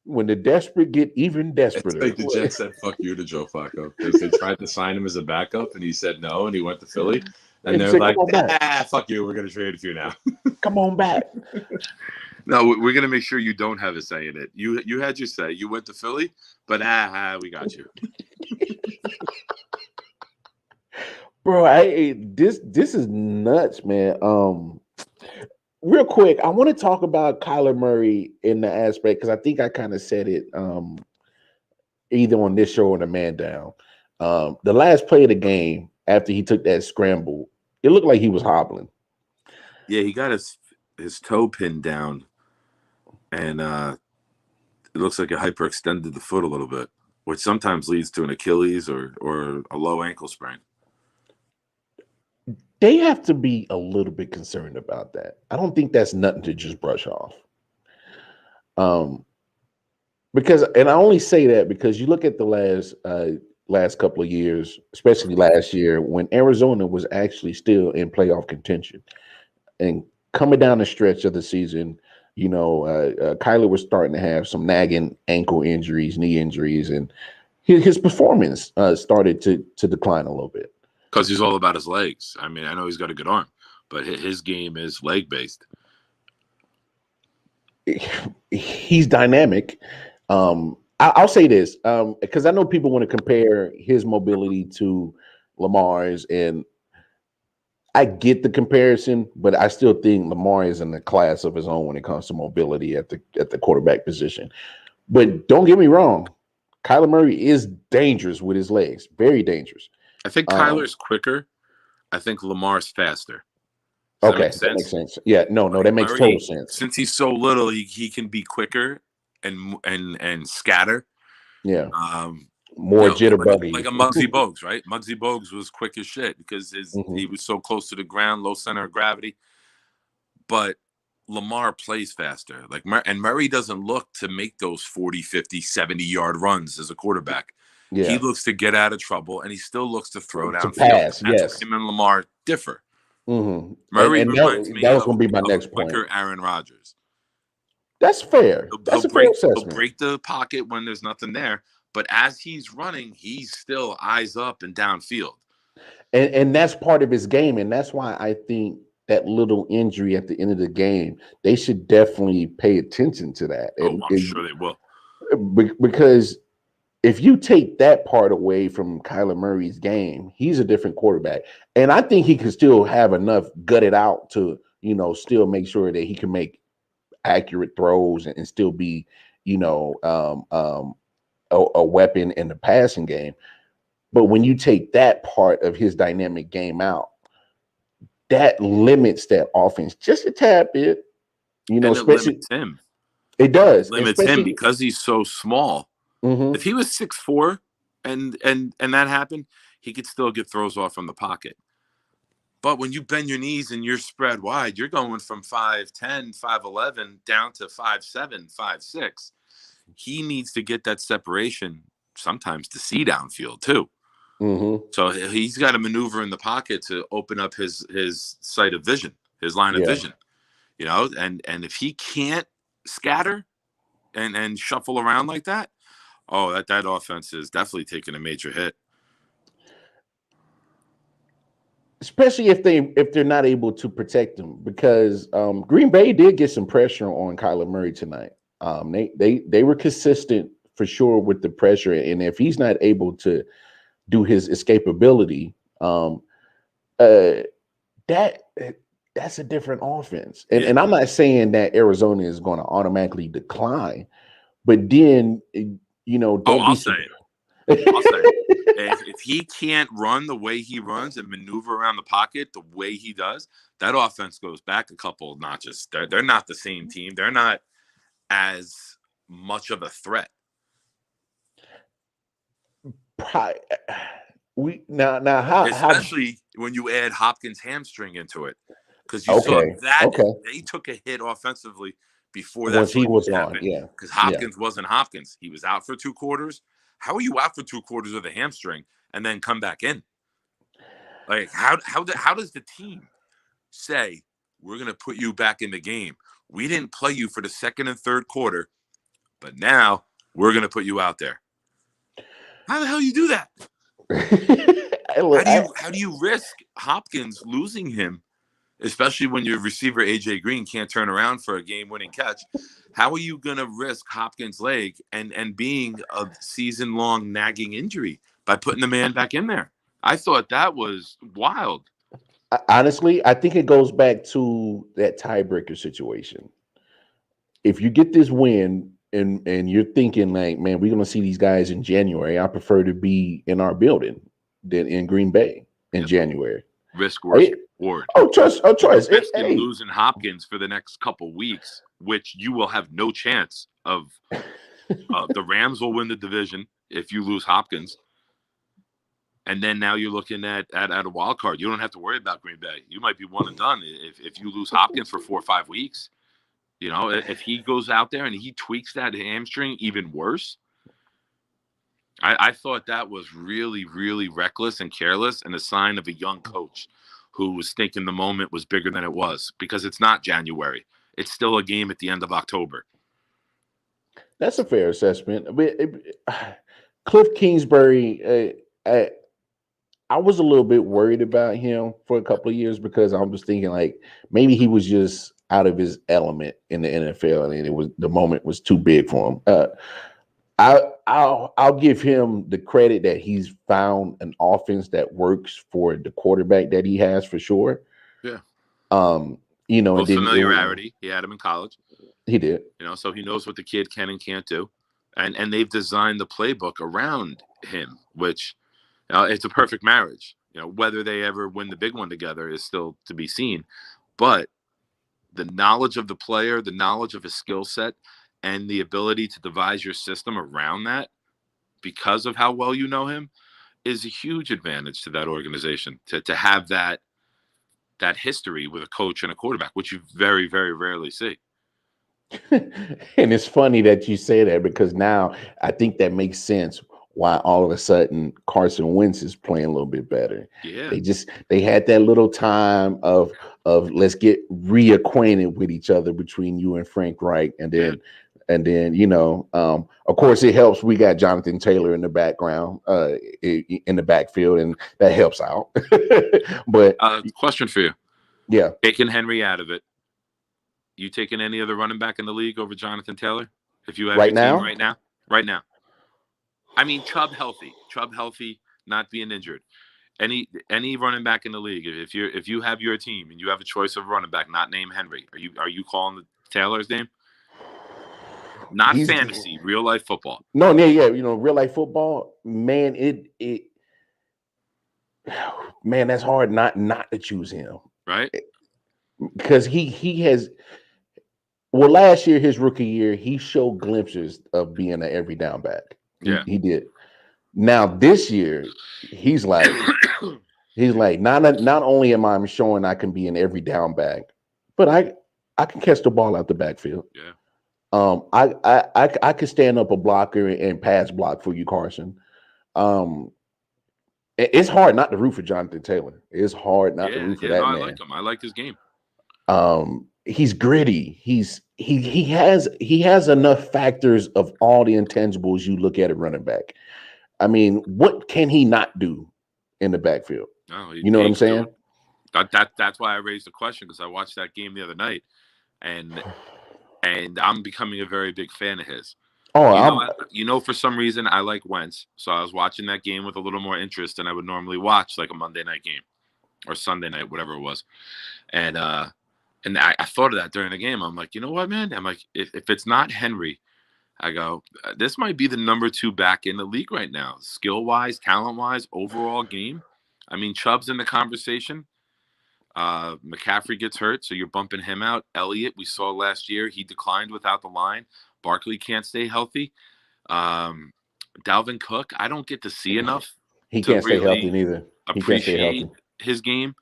When the desperate get even It's desperater. like the Jets said fuck you to Joe Flacco because they tried to sign him as a backup and he said no and he went to Philly. And they're said, like, come on back. fuck you, we're going to trade for you now. Come on back. No, we're going to make sure you don't have a say in it. You had your say. You went to Philly, but we got you. Bro, this is nuts, man. Real quick, I want to talk about Kyler Murray in the aspect because I think I kind of said it either on this show or the Man Down. The last play of the game after he took that scramble, it looked like he was hobbling. Yeah, he got his toe pinned down, and it looks like it hyperextended the foot a little bit, which sometimes leads to an Achilles or a low ankle sprain. They have to be a little bit concerned about that. I don't think that's nothing to just brush off. Because, and I only say that because you look at the last couple of years, especially last year, when Arizona was actually still in playoff contention, and coming down the stretch of the season, you know, Kyler was starting to have some nagging ankle injuries, knee injuries, and his performance started to decline a little bit. Because he's all about his legs. I mean, I know he's got a good arm, but his game is leg based. He's dynamic. I'll say this because I know people want to compare his mobility to Lamar's, and I get the comparison, but I still think Lamar is in the class of his own when it comes to mobility at the quarterback position. But don't get me wrong, Kyler Murray is dangerous with his legs, very dangerous. I think Kyler's quicker. I think Lamar's faster. That makes sense. Yeah, no, that makes total sense. Since he's so little, he can be quicker and scatter. Yeah. More jitterbuggy. Like a Muggsy Bogues, right? Muggsy Bogues was quick as shit because he was so close to the ground, low center of gravity. But Lamar plays faster. And Murray doesn't look to make those 40, 50, 70-yard runs as a quarterback. Yeah. He looks to get out of trouble, and he still looks to throw downfield. Pass, yes. Him and Lamar differ. Mm-hmm. Murray reminds me that was going to be my next point. Quicker Aaron Rodgers. That's fair. That's a fair assessment. He'll break the pocket when there's nothing there, but as he's running, he's still eyes up and downfield. And that's part of his game, and that's why I think that little injury at the end of the game, they should definitely pay attention to that. I'm sure they will. Because if you take that part away from Kyler Murray's game, he's a different quarterback. And I think he can still have enough gutted out to, you know, still make sure that he can make accurate throws and still be, you know, a weapon in the passing game. But when you take that part of his dynamic game out, that limits that offense just a tad bit. You know, especially limits him. It does. It limits him because he's so small. Mm-hmm. If he was 6'4" and that happened, he could still get throws off from the pocket. But when you bend your knees and you're spread wide, you're going from 5'10", 5'11" down to 5'7", 5'6". He needs to get that separation sometimes to see downfield too. Mm-hmm. So he's got to maneuver in the pocket to open up his sight of vision, his line of vision. You know, and if he can't scatter and shuffle around like that, that offense is definitely taking a major hit. especially if they're not able to protect him, because Green Bay did get some pressure on Kyler Murray tonight. They were consistent for sure with the pressure, and if he's not able to do his escapability, that's a different offense. And I'm not saying that Arizona is going to automatically decline, but then don't I'll be. say it. I'll say it. If he can't run the way he runs and maneuver around the pocket the way he does, that offense goes back a couple of notches. They're not the same team. They're not as much of a threat. Especially when you add Hopkins' hamstring into it, because you saw that they took a hit offensively before that he was happened. on, because Hopkins wasn't Hopkins. He was out for 2 quarters. How are you out for 2 quarters with a hamstring and then come back in? Like how does the team say we're going to put you back in the game? We didn't play you for the second and third quarter, but now we're going to put you out there. How the hell you do that? How do you risk Hopkins losing him, especially when your receiver AJ Green can't turn around for a game-winning catch? How are you gonna risk Hopkins' leg and being a season-long nagging injury by putting the man back in there? I thought that was wild. Honestly, I think it goes back to that tiebreaker situation. If you get this win and you're thinking like, man, we're gonna see these guys in January, I prefer to be in our building than in Green Bay in January. Risk versus reward. Choice. Risking losing Hopkins for the next couple weeks, which you will have no chance of. The Rams will win the division if you lose Hopkins. And then now you're looking at a wild card. You don't have to worry about Green Bay. You might be one and done if you lose Hopkins for 4 or 5 weeks. If he goes out there and he tweaks that hamstring even worse. I thought that was really, really reckless and careless, and a sign of a young coach who was thinking the moment was bigger than it was, because it's not January. It's still a game at the end of October. That's a fair assessment. Cliff Kingsbury, I was a little bit worried about him for a couple of years, because I was thinking like maybe he was just out of his element in the NFL, and the moment was too big for him. I'll give him the credit that he's found an offense that works for the quarterback that he has, for sure. Yeah. Familiarity. He had him in college. He did. So he knows what the kid can and can't do. And they've designed the playbook around him, which it's a perfect marriage. Whether they ever win the big one together is still to be seen. But the knowledge of the player, the knowledge of his skill set, and the ability to devise your system around that because of how well you know him is a huge advantage to that organization, to have that history with a coach and a quarterback, which you very, very rarely see. And it's funny that you say that, because now I think that makes sense why all of a sudden Carson Wentz is playing a little bit better. Yeah. They had that little time of let's get reacquainted with each other between you and Frank Reich, and then of course it helps. We got Jonathan Taylor in the background, in the backfield, and that helps out. But question for you. Yeah. Taking Henry out of it, you taking any other running back in the league over Jonathan Taylor? If you have right now? I mean, Chubb healthy, not being injured. Any running back in the league, if you have your team and you have a choice of running back, not named Henry, are you calling the Taylor's name? Not fantasy, real life football. No, yeah, real life football, man. Man, that's hard not to choose him, right? Because he has. Well, last year, his rookie year, he showed glimpses of being an every down back. Yeah, he did. Now this year, he's like, not only am I showing I can be an every down back, but I can catch the ball out the backfield. Yeah. I could stand up a blocker and pass block for you, Carson. It's hard not to root for Jonathan Taylor. It's hard not to root for that man. I like him. I like his game. He's gritty. He has enough factors of all the intangibles you look at a running back. I mean, what can he not do in the backfield? No, you know what I'm saying? That's why I raised the question, because I watched that game the other night, and I'm becoming a very big fan of his. Oh, For some reason I like Wentz, so I was watching that game with a little more interest than I would normally watch, like a Monday night game or Sunday night, whatever it was. And I thought of that during the game. I'm like, you know what, man? I'm like, if it's not Henry, I go, this might be the number 2 back in the league right now, skill wise, talent wise, overall game. I mean, Chubb's in the conversation. McCaffrey gets hurt, so you're bumping him out. Elliott, we saw last year, he declined without the line. Barkley can't stay healthy. Dalvin Cook, I don't get to see enough he to can't stay healthy really neither. He can't stay appreciate healthy. his game.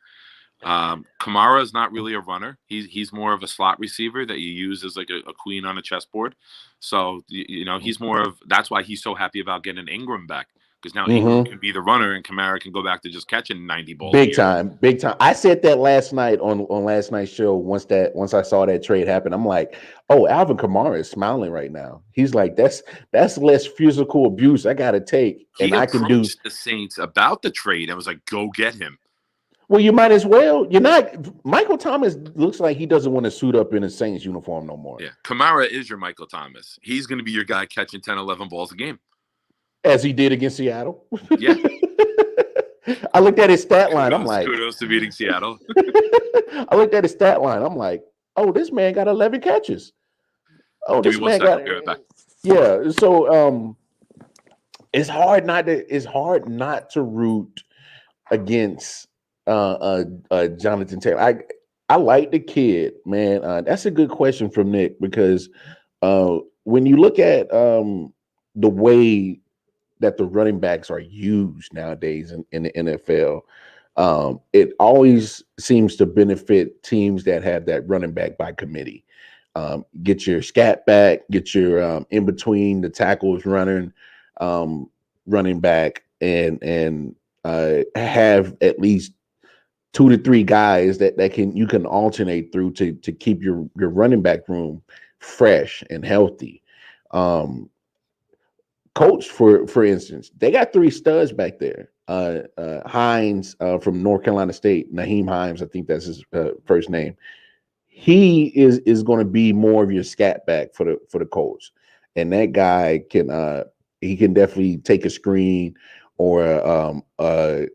Kamara is not really a runner. He's more of a slot receiver that you use as like a queen on a chessboard. So he's more of, that's why he's so happy about getting Ingram back, because now Ingram can be the runner and Kamara can go back to just catching 90 balls. Big time. I said that last night on last night's show. Once I saw that trade happen, I'm like, oh, Alvin Kamara is smiling right now. He's like, that's less physical abuse I got to take, and I can do. The Saints about the trade and was like, go get him. Well, you might as well. You're not. Michael Thomas looks like he doesn't want to suit up in a Saints uniform no more. Yeah, Kamara is your Michael Thomas. He's going to be your guy catching 10, 11 balls a game, as he did against Seattle. Yeah. I looked at his stat line. I'm like, kudos to beating Seattle. I looked at his stat line. I'm like, oh, this man got 11 catches. Oh, this man got. Yeah. So it's hard not to root against Jonathan Taylor. I like the kid, man. That's a good question from Nick, because when you look at the way that the running backs are used nowadays in the NFL, it always seems to benefit teams that have that running back by committee. Get your scat back, get your in between the tackles running back, and have at least 2 to 3 guys that you can alternate through to keep your running back room fresh and healthy. Colts, for instance, they got 3 studs back there. Hines from North Carolina State, Naheem Hines, I think that's his first name. He is going to be more of your scat back for the Colts, and that guy can definitely take a screen or a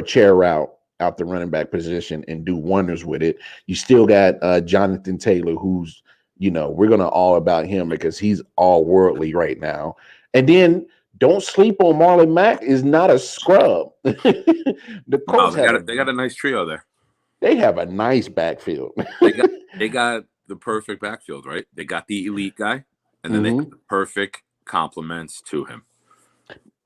chair route out the running back position and do wonders with it. You still got Jonathan Taylor, who's, we're going to all about him because he's all worldly right now. And then don't sleep on Marlon Mack, is not a scrub. The Colts they got a nice trio there. They have a nice backfield. they got the perfect backfield, right? They got the elite guy, and then they got the perfect complements to him.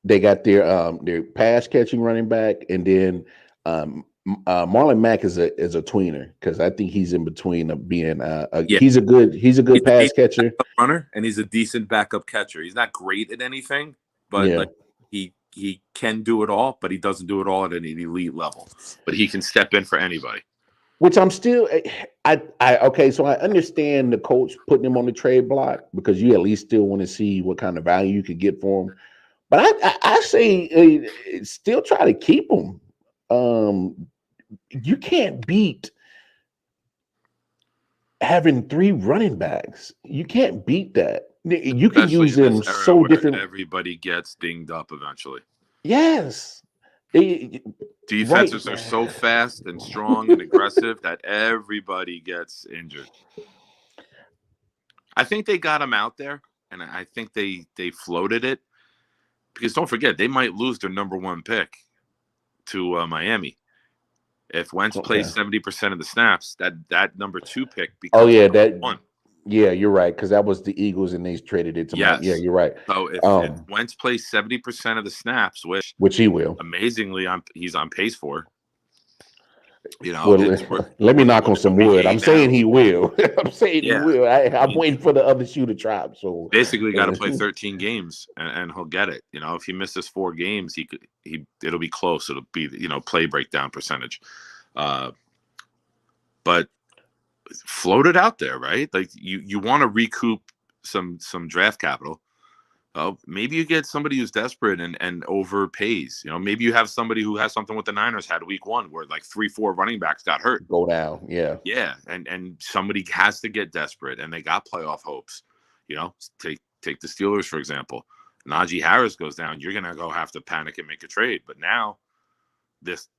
They got their pass catching running back, and then Marlon Mack is a tweener, because I think he's in between of being he's a good pass catcher, runner, and he's a decent backup catcher. He's not great at anything, but he can do it all, but he doesn't do it all at an elite level. But he can step in for anybody. Which I'm still okay. So I understand the Colts putting him on the trade block, because you at least still want to see what kind of value you could get for him. But I say still try to keep him. You can't beat having 3 running backs. You can't beat that. You can use them so different. Everybody gets dinged up eventually. Yes. Defenses are so fast and strong and aggressive that everybody gets injured. I think they got him out there, and I think they floated it, because don't forget, they might lose their number 1 pick to Miami. If Wentz plays 70% of the snaps, that number 2 pick becomes that 1. Yeah, you're right, because that was the Eagles, and they traded it to Miami. Yeah, you're right. So if Wentz plays 70% of the snaps, which he will, amazingly, he's on pace for. Let me knock on some wood. I'm saying he will. I'm saying he will. I'm waiting for the other shoe to drop. So basically, got to play 13 games, and he'll get it. If he misses 4 games, it'll be close. It'll be play breakdown percentage, but float it out there, right? Like you want to recoup some draft capital. maybe you get somebody who's desperate and overpays. Maybe you have somebody who has something with the Niners had week 1 where like 3-4 running backs got hurt. Go down, yeah. Yeah, and somebody has to get desperate, and they got playoff hopes. Take the Steelers, for example. Najee Harris goes down, you're going to have to panic and make a trade. But now, this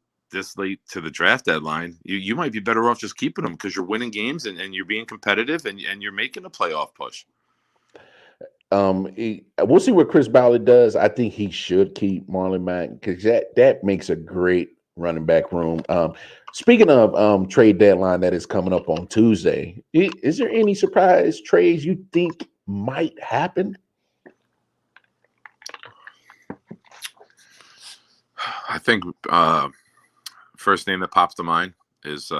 late to the draft deadline, you might be better off just keeping them because you're winning games and you're being competitive and you're making a playoff push. We'll see what Chris Ballard does. I think he should keep Marlon Mack because that makes a great running back room. Speaking of trade deadline that is coming up on Tuesday, is there any surprise trades you think might happen? I think first name that pops to mind is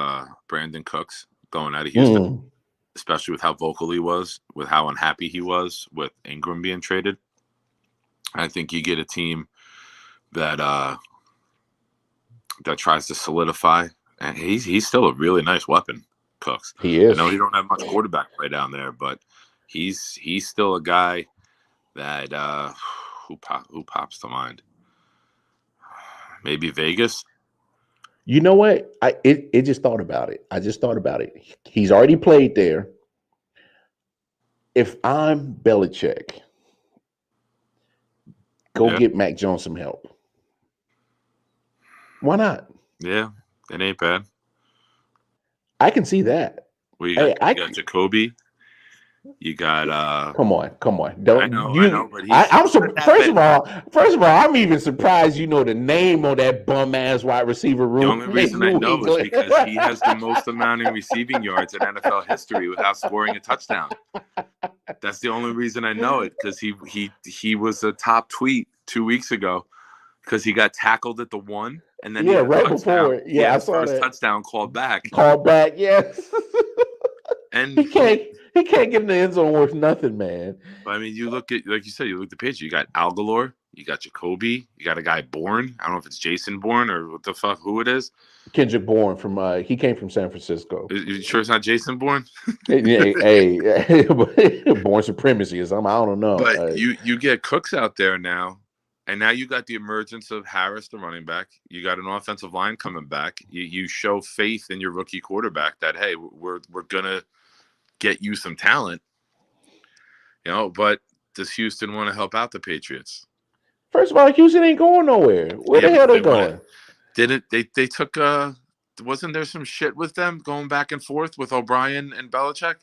Brandon Cooks going out of Houston. Especially with how vocal he was, with how unhappy he was with Ingram being traded. I think you get a team that tries to solidify, and he's still a really nice weapon, Cooks. He is. I know he don't have much quarterback play down there, but he's still a guy that who pops to mind. Maybe Vegas. You know what? I just thought about it. He's already played there. If I'm Belichick, go get Mac Jones some help. Why not? Yeah, it ain't bad. I can see that. Well, you got Jacoby. You got come on. Don't I know, but first of all, I'm even surprised you know the name on that bum ass wide receiver room. The only reason I know is because he has the most amount in receiving yards in NFL history without scoring a touchdown. That's the only reason I know it, because he was a top tweet 2 weeks ago because he got tackled at the 1 and then right before I saw first that touchdown called back. Yes. And he can't get in the end zone worth nothing, man. But I mean, you look at, like you said, you look at the picture. You got Algalore, you got Jacoby, you got a guy Bourne. I don't know if it's Jason Bourne or what the fuck, who it is. Kendrick Bourne from he came from San Francisco. You sure it's not Jason Bourne? hey, Bourne supremacy is something I don't know. But you get Cooks out there now, and now you got the emergence of Harris, the running back. You got an offensive line coming back. You show faith in your rookie quarterback that, hey, we're gonna get you some talent, but does Houston want to help out the Patriots? First of all, Houston ain't going nowhere. Where the hell they going? They took wasn't there some shit with them going back and forth with O'Brien and Belichick?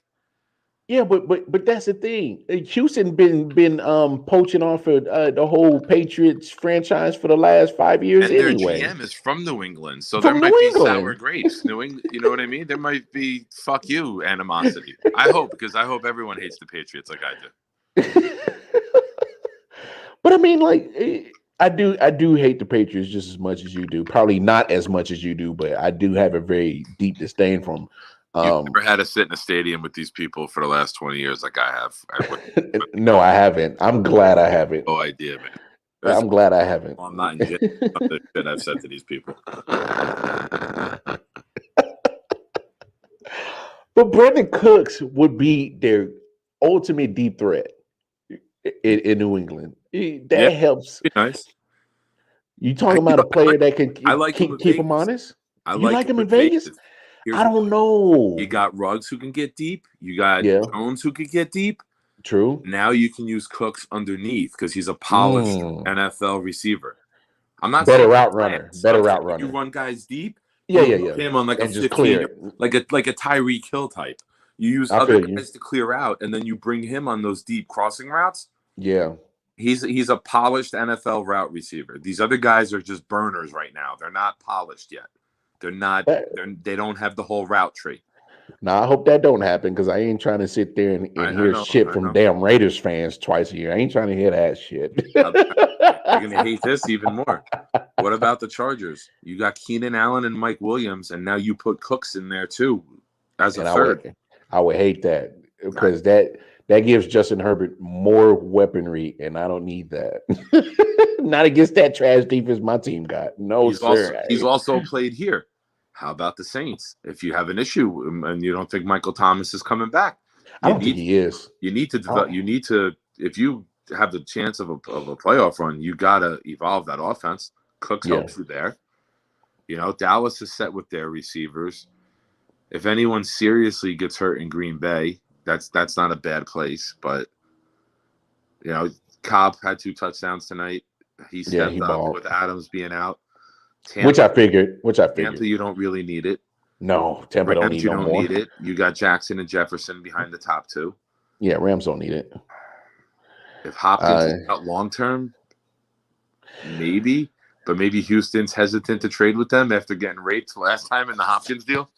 Yeah, but that's the thing. Houston been poaching off of the whole Patriots franchise for the last 5 years and anyway. Their GM is from New England, so there might be sour grapes. New England, you know what I mean? There might be fuck you animosity. I hope everyone hates the Patriots like I do. But I mean, like, I do hate the Patriots just as much as you do. Probably not as much as you do, but I do have a very deep disdain for them. You've never had to sit in a stadium with these people for the last 20 years like I have. No, I haven't. I'm glad I haven't. No idea, man. I'm glad I haven't. I'm not in jail for the shit I've said to these people. But Brandon Cooks would be their ultimate deep threat in New England. That helps. Be nice. You talking about a player that can keep him honest? You like him in Vegas? I don't know. You got Ruggs who can get deep. You got Jones who can get deep. True. Now you can use Cooks underneath because he's a polished NFL receiver. I'm not better route runner. Better route runner. You run guys deep. Yeah. Him on like a 15, like a Tyreek Hill type. You use other guys to clear out, and then you bring him on those deep crossing routes. Yeah. He's a polished NFL route receiver. These other guys are just burners right now. They're not polished yet. They're not. They don't have the whole route tree. Now I hope that don't happen because I ain't trying to sit there and hear shit from damn Raiders fans twice a year. I ain't trying to hear that shit. You're gonna hate this even more. What about the Chargers? You got Keenan Allen and Mike Williams, and now you put Cooks in there too as a third. I would hate that because that gives Justin Herbert more weaponry, and I don't need that. Not against that trash defense my team got. No, sir. He's also played here. How about the Saints? If you have an issue and you don't think Michael Thomas is coming back, I don't think he is. You need to develop. You need to, if you have the chance of a playoff run, you gotta evolve that offense. Cooks helps you there. You know, Dallas is set with their receivers. If anyone seriously gets hurt in Green Bay, that's not a bad place. But you know, Cobb had 2 touchdowns tonight. He stepped up balled. with Adams being out. Tampa, Which I figured. Tampa, you don't really need it. No, Tampa Rams, don't need you no don't more. need it. You got Jackson and Jefferson behind the top 2. Yeah, Rams don't need it. If Hopkins is out long term, maybe. But maybe Houston's hesitant to trade with them after getting raped last time in the Hopkins deal.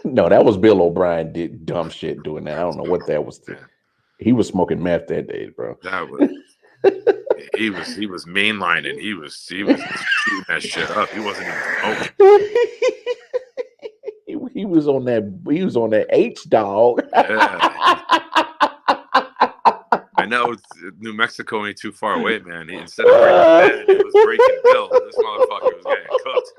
No, that was Bill O'Brien did dumb shit doing that. I don't know what that was. He was smoking meth that day, bro. That was he was mainlining. He was shooting that shit up. He wasn't even smoking. He was on that H dog. Yeah. I know New Mexico ain't too far away, man. Instead of breaking bed, it was breaking Bill. This motherfucker was getting cooked.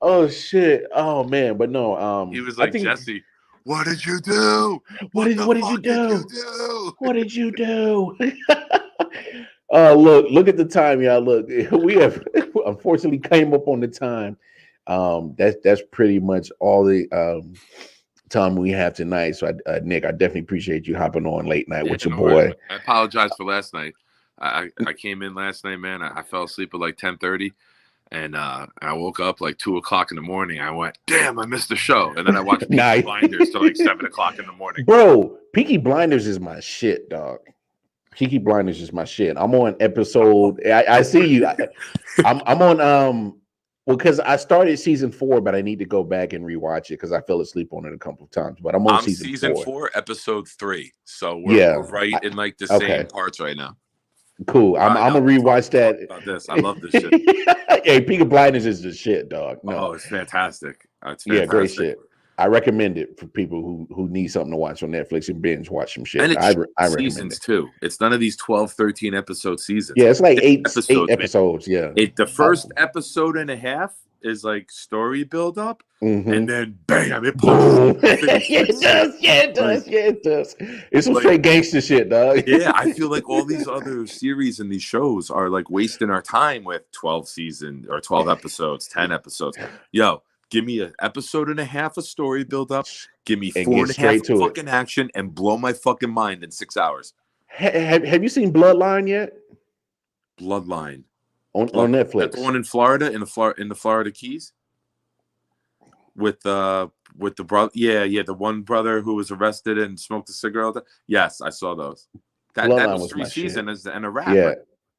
Oh shit! Oh man, but no. He was like, Jesse, what did you do? What did you do? What did you do? Look at the time, y'all. Look, we have unfortunately came up on the time. That's pretty much all the time we have tonight. So, Nick, I definitely appreciate you hopping on late night with your boy. I apologize for last night. I came in last night, man. I fell asleep at like 10:30. And I woke up like 2 o'clock in the morning. I went, damn, I missed the show. And then I watched Peaky Blinders till like 7 o'clock in the morning. Bro, Peaky Blinders is my shit, dog. Peaky Blinders is my shit. I'm on episode. I see you. I'm on because I started season 4, but I need to go back and rewatch it because I fell asleep on it a couple of times. But I'm on season 4, episode 3. So we're right in like the same parts right now. Cool. I'm gonna rewatch that. About this. I love this shit. Hey, Peaky Blinders is the shit, dog. No. Oh, it's fantastic. Yeah, great shit. I recommend it for people who need something to watch on Netflix and binge watch some shit. And it's I recommend seasons it too. It's none of these 12, 13 episode seasons. Yeah, it's like eight episodes. Yeah. The first episode and a half is like story build up, and then bam, it pulls. It does. It's some like, straight gangster shit, dog. Yeah, I feel like all these other series and these shows are like wasting our time with 12 seasons or 12 episodes, 10 episodes. Yo, give me an episode and a half of story build up. Give me 4.5 fucking action and blow my fucking mind in 6 hours. Have you seen Bloodline yet? Bloodline. On Netflix. That's the one in Florida, in the Florida Keys, with the brother. Yeah, the one brother who was arrested and smoked a cigarette. Yes, I saw those. That was 3 seasons and a wrap. Yeah,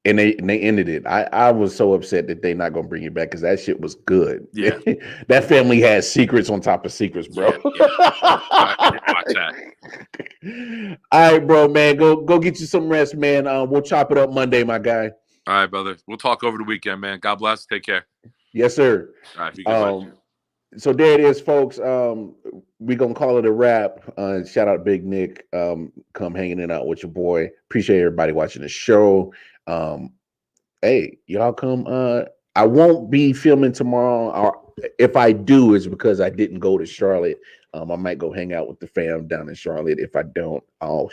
and they ended it. I was so upset that they not gonna bring it back because that shit was good. Yeah, that family has secrets on top of secrets, bro. Yeah. Watch that. All right, bro, man, go get you some rest, man. We'll chop it up Monday, my guy. All right, brother. We'll talk over the weekend, man. God bless. Take care. Yes, sir. All right. Be good. So there it is, folks. We're going to call it a wrap. Shout out Big Nick. Come hanging it out with your boy. Appreciate everybody watching the show. Hey, y'all come. I won't be filming tomorrow. Or if I do, it's because I didn't go to Charlotte. I might go hang out with the fam down in Charlotte. If I don't, I'll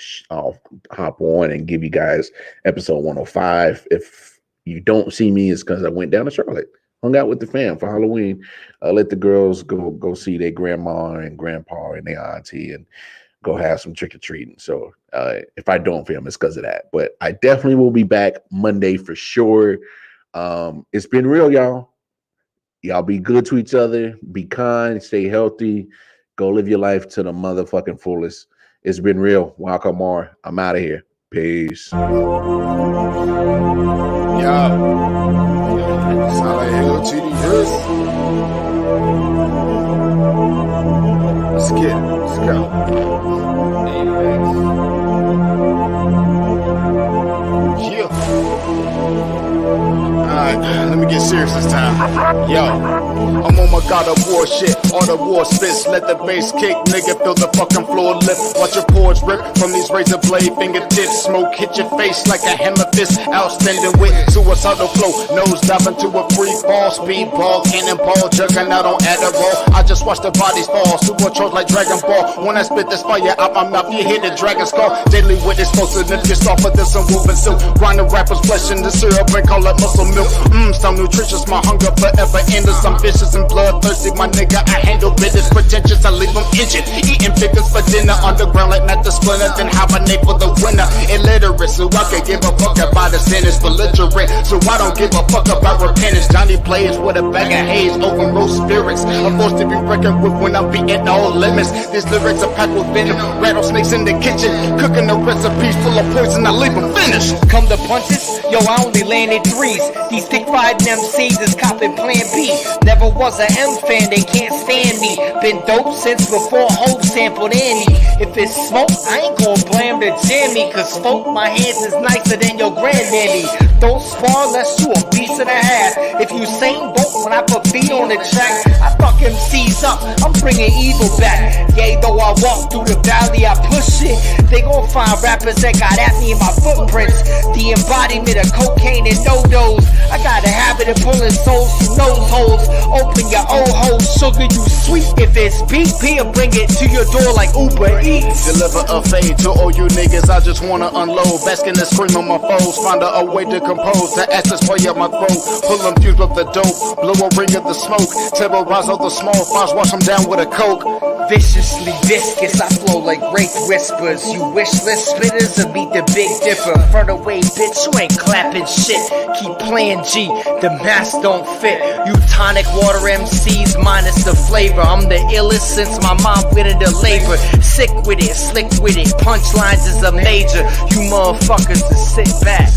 hop on and give you guys episode 105. If you don't see me, it's because I went down to Charlotte, hung out with the fam for Halloween. Let the girls go see their grandma and grandpa and their auntie and go have some trick-or-treating. So if I don't film, it's because of that. But I definitely will be back Monday for sure. It's been real, y'all. Y'all be good to each other. Be kind. Stay healthy. Go live your life to the motherfucking fullest. It's been real. Welcome more. I'm out of here. Peace. Sound like hell to the earth. Let's get it. Let's go. Yeah. All right. Let me me get serious this time. Yo, I'm on my God of War shit. All the war spits, let the bass kick, nigga, feel the fucking floor lift. Watch your pores rip from these razor blade fingertips. Smoke hit your face like a hammer fist. Outstanding with suicidal flow. Nose diving to a free fall. Speedball, cannonball, jugging out on Adderall. I just watch the bodies fall. Supercharged like Dragon Ball. When I spit this fire out my mouth, you hear the dragon's call. Daily with explosiveness, just off of this and woven silk. Grind the rapper's flesh in the syrup and call it muscle milk. So nutritious, my hunger forever endless. I'm vicious and bloodthirsty, my nigga. I handle business pretentious, I leave them injured. Eating figures for dinner, underground like not the splinter. Then hibernate for the winter. Illiterate, so I can give a fuck about the sentence. Belligerent, so I don't give a fuck about repentance. Johnny plays with a bag of haze over roast spirits. A force to be reckoned with when I'm beating all limits. These lyrics are packed with venom. Rattlesnakes in the kitchen, cooking the recipes full of poison. I leave them finished. Come to punches, yo, I only landed threes. These thick fried MCs is copping plan B. Never was a M fan, they can't stand me. Been dope since before Hope sampled Annie. If it's smoke, I ain't gon' blame the jammy. Cause folk, my hands is nicer than your granddaddy. Don't spar less you a piece and a half. If you same boat when I put feet on the track, I fuck MCs up, I'm bringing evil back. Yea, though I walk through the valley, I push it. They gon' find rappers that got at me in my footprints. The embodiment of cocaine and no-dos. I got a habit of pulling souls through nose holes. Open your old hole, sugar, you sweet. If it's BP, I'll bring it to your door like Uber Eats. Deliver a fade to all you niggas, I just wanna unload. Basking and scream on my foes, find a way to compose. The ashes play up my throat, pull them fuse up the dope. Blow a ring of the smoke, terrorize all the small fires, wash them down with a coke. Viciously viscous, I flow like rape whispers. You wishless spitters will beat the Big Dipper. Front away, bitch, you ain't clapping shit. Keep playing G, the mask don't fit. You tonic water MCs minus the flavor. I'm the illest since my mom went into labor. Sick with it, slick with it, punchlines is a major. You motherfuckers to sit back.